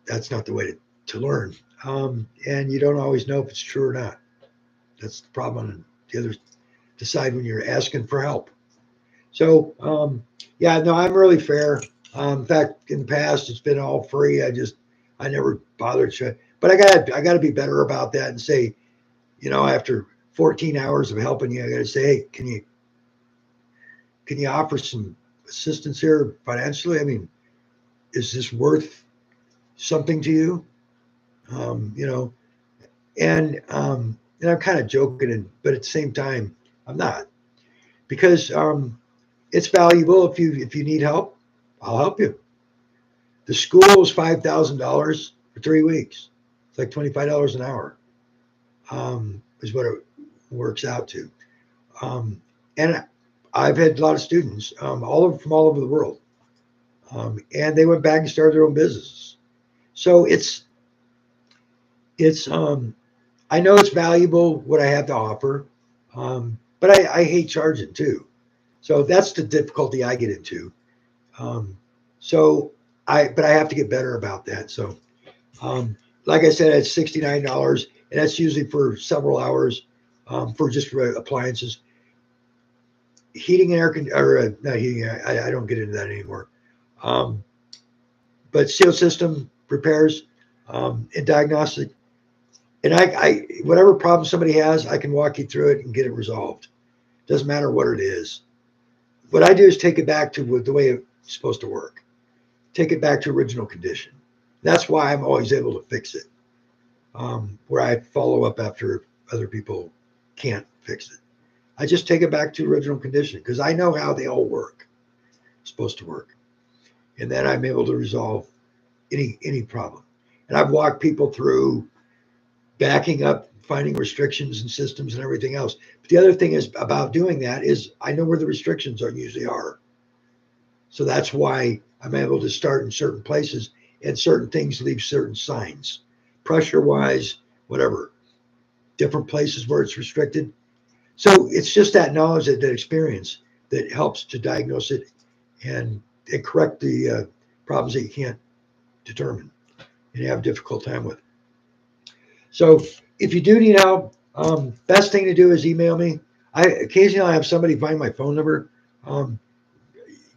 that's not the way to learn. And you don't always know if it's true or not. That's the problem. And the others decide when you're asking for help. So, yeah, no, I'm really fair. In fact, in the past, it's been all free. I never bothered to, but I got to be better about that and say, after 14 hours of helping you, I got to say, hey, can you offer some assistance here financially? I mean, is this worth something to you? Um, you know, and I'm kind of joking, but at the same time, I'm not, because it's valuable. If you need help, I'll help you. The school is $5,000 for 3 weeks. It's like $25 an hour, is what it works out to. And I've had a lot of students, from all over the world, and they went back and started their own businesses. So it's I know it's valuable what I have to offer, but I hate charging too. So that's the difficulty I get into. Um, so but I have to get better about that. So, um, like I said, it's $69, and that's usually for several hours, for just appliances, heating and or not heating. I don't get into that anymore. Um, but seal system repairs, and diagnostic, and whatever problem somebody has, I can walk you through it and get it resolved. Doesn't matter what it is. What I do is take it back to the way it's supposed to work. Take it back to original condition. That's why I'm always able to fix it. Where I follow up after other people can't fix it. I just take it back to original condition because I know how they all work. It's supposed to work, and then I'm able to resolve any problem. And I've walked people through backing up, finding restrictions and systems and everything else. But the other thing is about doing that is I know where the restrictions usually are. So that's why I'm able to start in certain places, and certain things leave certain signs, pressure wise, whatever, different places where it's restricted. So it's just that knowledge, that experience that helps to diagnose it and correct the problems that you can't determine and you have a difficult time with. So if you do need help, best thing to do is email me. I occasionally have somebody find my phone number. Um,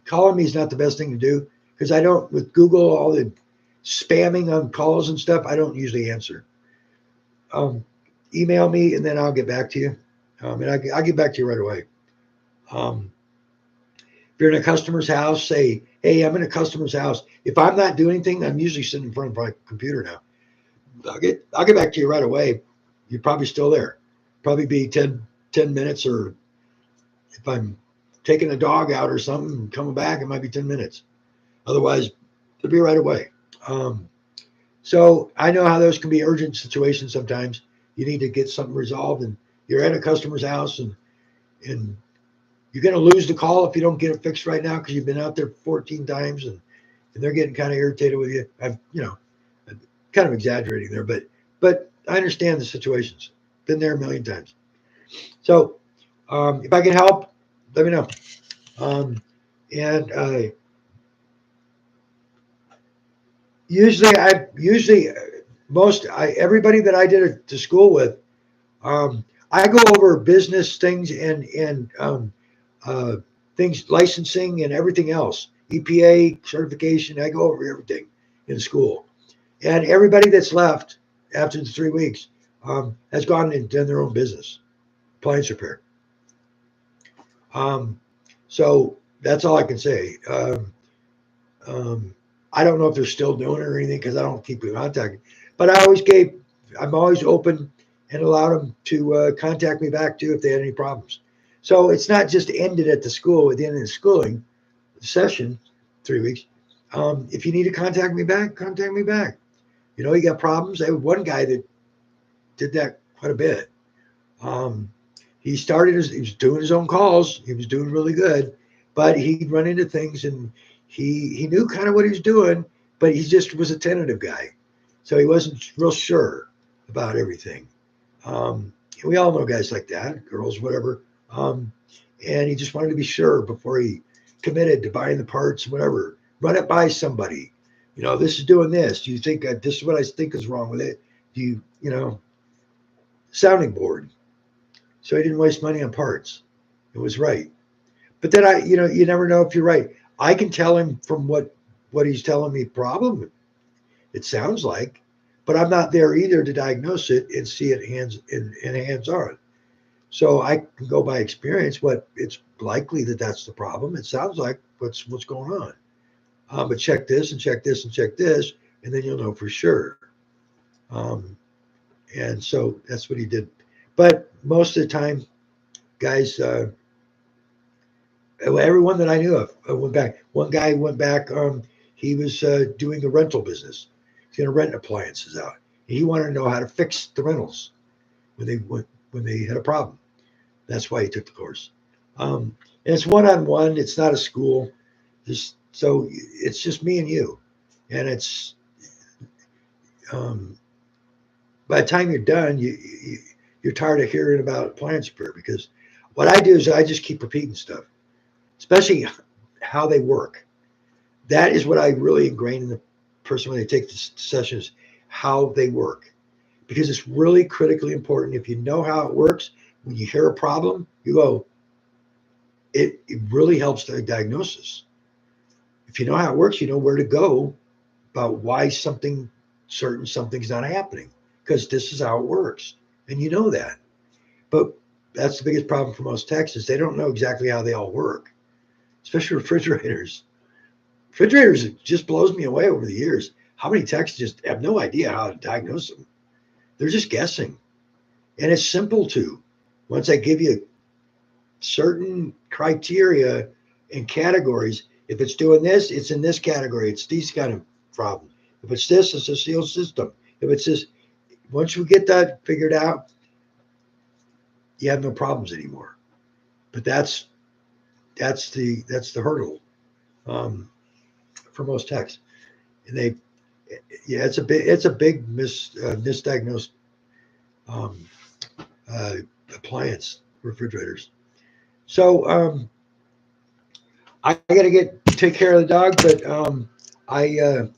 Calling me is not the best thing to do because I don't, with Google, all the spamming on calls and stuff, I don't usually answer. Um, Email me and then I'll get back to you. And I'll get back to you right away. Um, if you're in a customer's house, say, hey, I'm in a customer's house. If I'm not doing anything, I'm usually sitting in front of my computer now. I'll get back to you right away. You're probably still there. Probably be 10 minutes, or if I'm taking a dog out or something and coming back, it might be 10 minutes. Otherwise, it'll be right away. Um, so I know how those can be urgent situations sometimes. You need to get something resolved, and you're at a customer's house, and you're going to lose the call if you don't get it fixed right now because you've been out there 14 times, and they're getting kind of irritated with you. I'm kind of exaggerating there, but I understand the situations. Been there a million times. So if I can help, let me know. And usually everybody that I did it to school with, I go over business things and uh, things, licensing and everything else, EPA certification. I go over everything in school, and everybody that's left after the 3 weeks has gone and done their own business, appliance repair. Um, so that's all I can say. Um, I don't know if they're still doing it or anything because I don't keep in contact. But I'm always open and allowed them to contact me back too if they had any problems. So it's not just ended at the school at the end of the schooling session, 3 weeks. If you need to contact me back, contact me back. You got problems. I had one guy that did that quite a bit. Um, he was doing his own calls. He was doing really good, but he'd run into things, and he knew kind of what he was doing, but he just was a tentative guy, so he wasn't real sure about everything. We all know guys like that, girls, whatever. And he just wanted to be sure before he committed to buying the parts, whatever. Run it by somebody. This is doing this. Do you think this is what I think is wrong with it? Do you, sounding board. So he didn't waste money on parts. It was right. But then you never know if you're right. I can tell him from what he's telling me problem it sounds like, but I'm not there either to diagnose it and see it hands on. So I can go by experience. What it's likely that's the problem. It sounds like what's going on. But check this and check this and check this, and then you'll know for sure. Um, and so that's what he did. But most of the time, guys, everyone that I knew of went back. One guy went back. He was doing the rental business. He's going to rent appliances out. He wanted to know how to fix the rentals when they had a problem. That's why he took the course. And it's one-on-one. It's not a school. So it's just me and you. And it's by the time you're done, you're tired of hearing about appliance repair, because what I do is I just keep repeating stuff, especially how they work. That is what I really ingrain in the person when they take the sessions, how they work, because it's really critically important. If you know how it works, when you hear a problem, you go, it really helps the diagnosis. If you know how it works, you know where to go about why something's not happening, because this is how it works. And you know that. But that's the biggest problem for most techs is they don't know exactly how they all work, especially refrigerators. Refrigerators, it just blows me away over the years. How many techs just have no idea how to diagnose them? They're just guessing. And it's simple too. Once I give you certain criteria and categories, if it's doing this, it's in this category. It's these kind of problems. If it's this, it's a sealed system. If it's this, once we get that figured out, you have no problems anymore. But that's the hurdle for most techs. And it's a big misdiagnosed appliance, refrigerators. So I got to take care of the dog, but I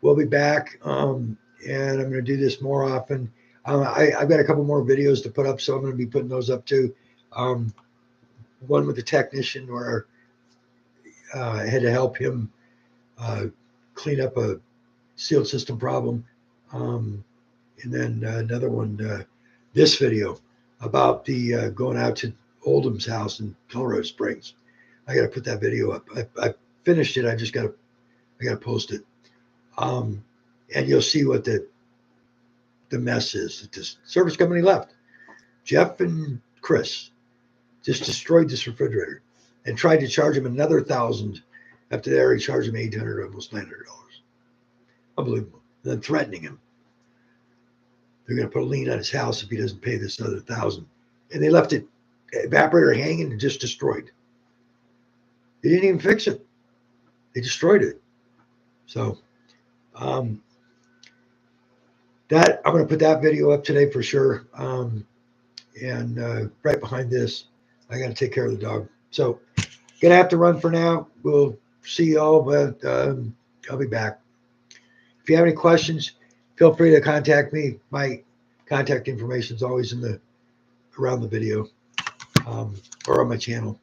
will be back, and I'm going to do this more often. I've got a couple more videos to put up, so I'm going to be putting those up too. One with the technician where I had to help him clean up a sealed system problem, and then another one, this video about the going out to Oldham's house in Colorado Springs. I got to put that video up. I finished it. I got to post it. And you'll see what the mess is. This service company left. Jeff and Chris just destroyed this refrigerator and tried to charge him another $1,000. After they already charged him $800, almost $900. Unbelievable. And then threatening him. They're going to put a lien on his house if he doesn't pay this other $1,000. And they left it evaporator hanging and just destroyed. They didn't even fix it. They destroyed it. So that I'm going to put that video up today for sure. And right behind this, I got to take care of the dog. So gonna have to run for now. We'll see y'all, but I'll be back. If you have any questions, feel free to contact me. My contact information is always around the video or on my channel.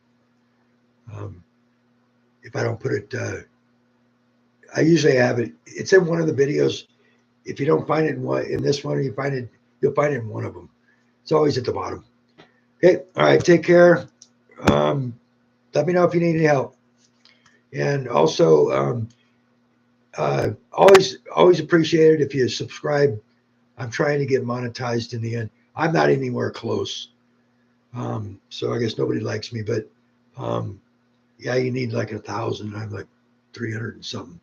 If I don't put it, I usually have it. It's in one of the videos. If you don't find it in this one, you'll find it in one of them. It's always at the bottom. Okay. All right. Take care. Let me know if you need any help. And also, always appreciate it if you subscribe. I'm trying to get monetized in the end. I'm not anywhere close. So I guess nobody likes me, but yeah, you need like 1,000. I'm like 300 and something.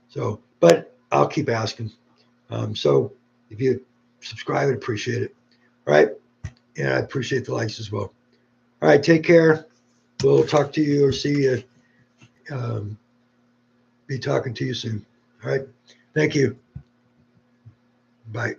So, but I'll keep asking. So if you subscribe, I'd appreciate it. All right. And I appreciate the likes as well. All right. Take care. We'll talk to you or see you. Be talking to you soon. All right. Thank you. Bye.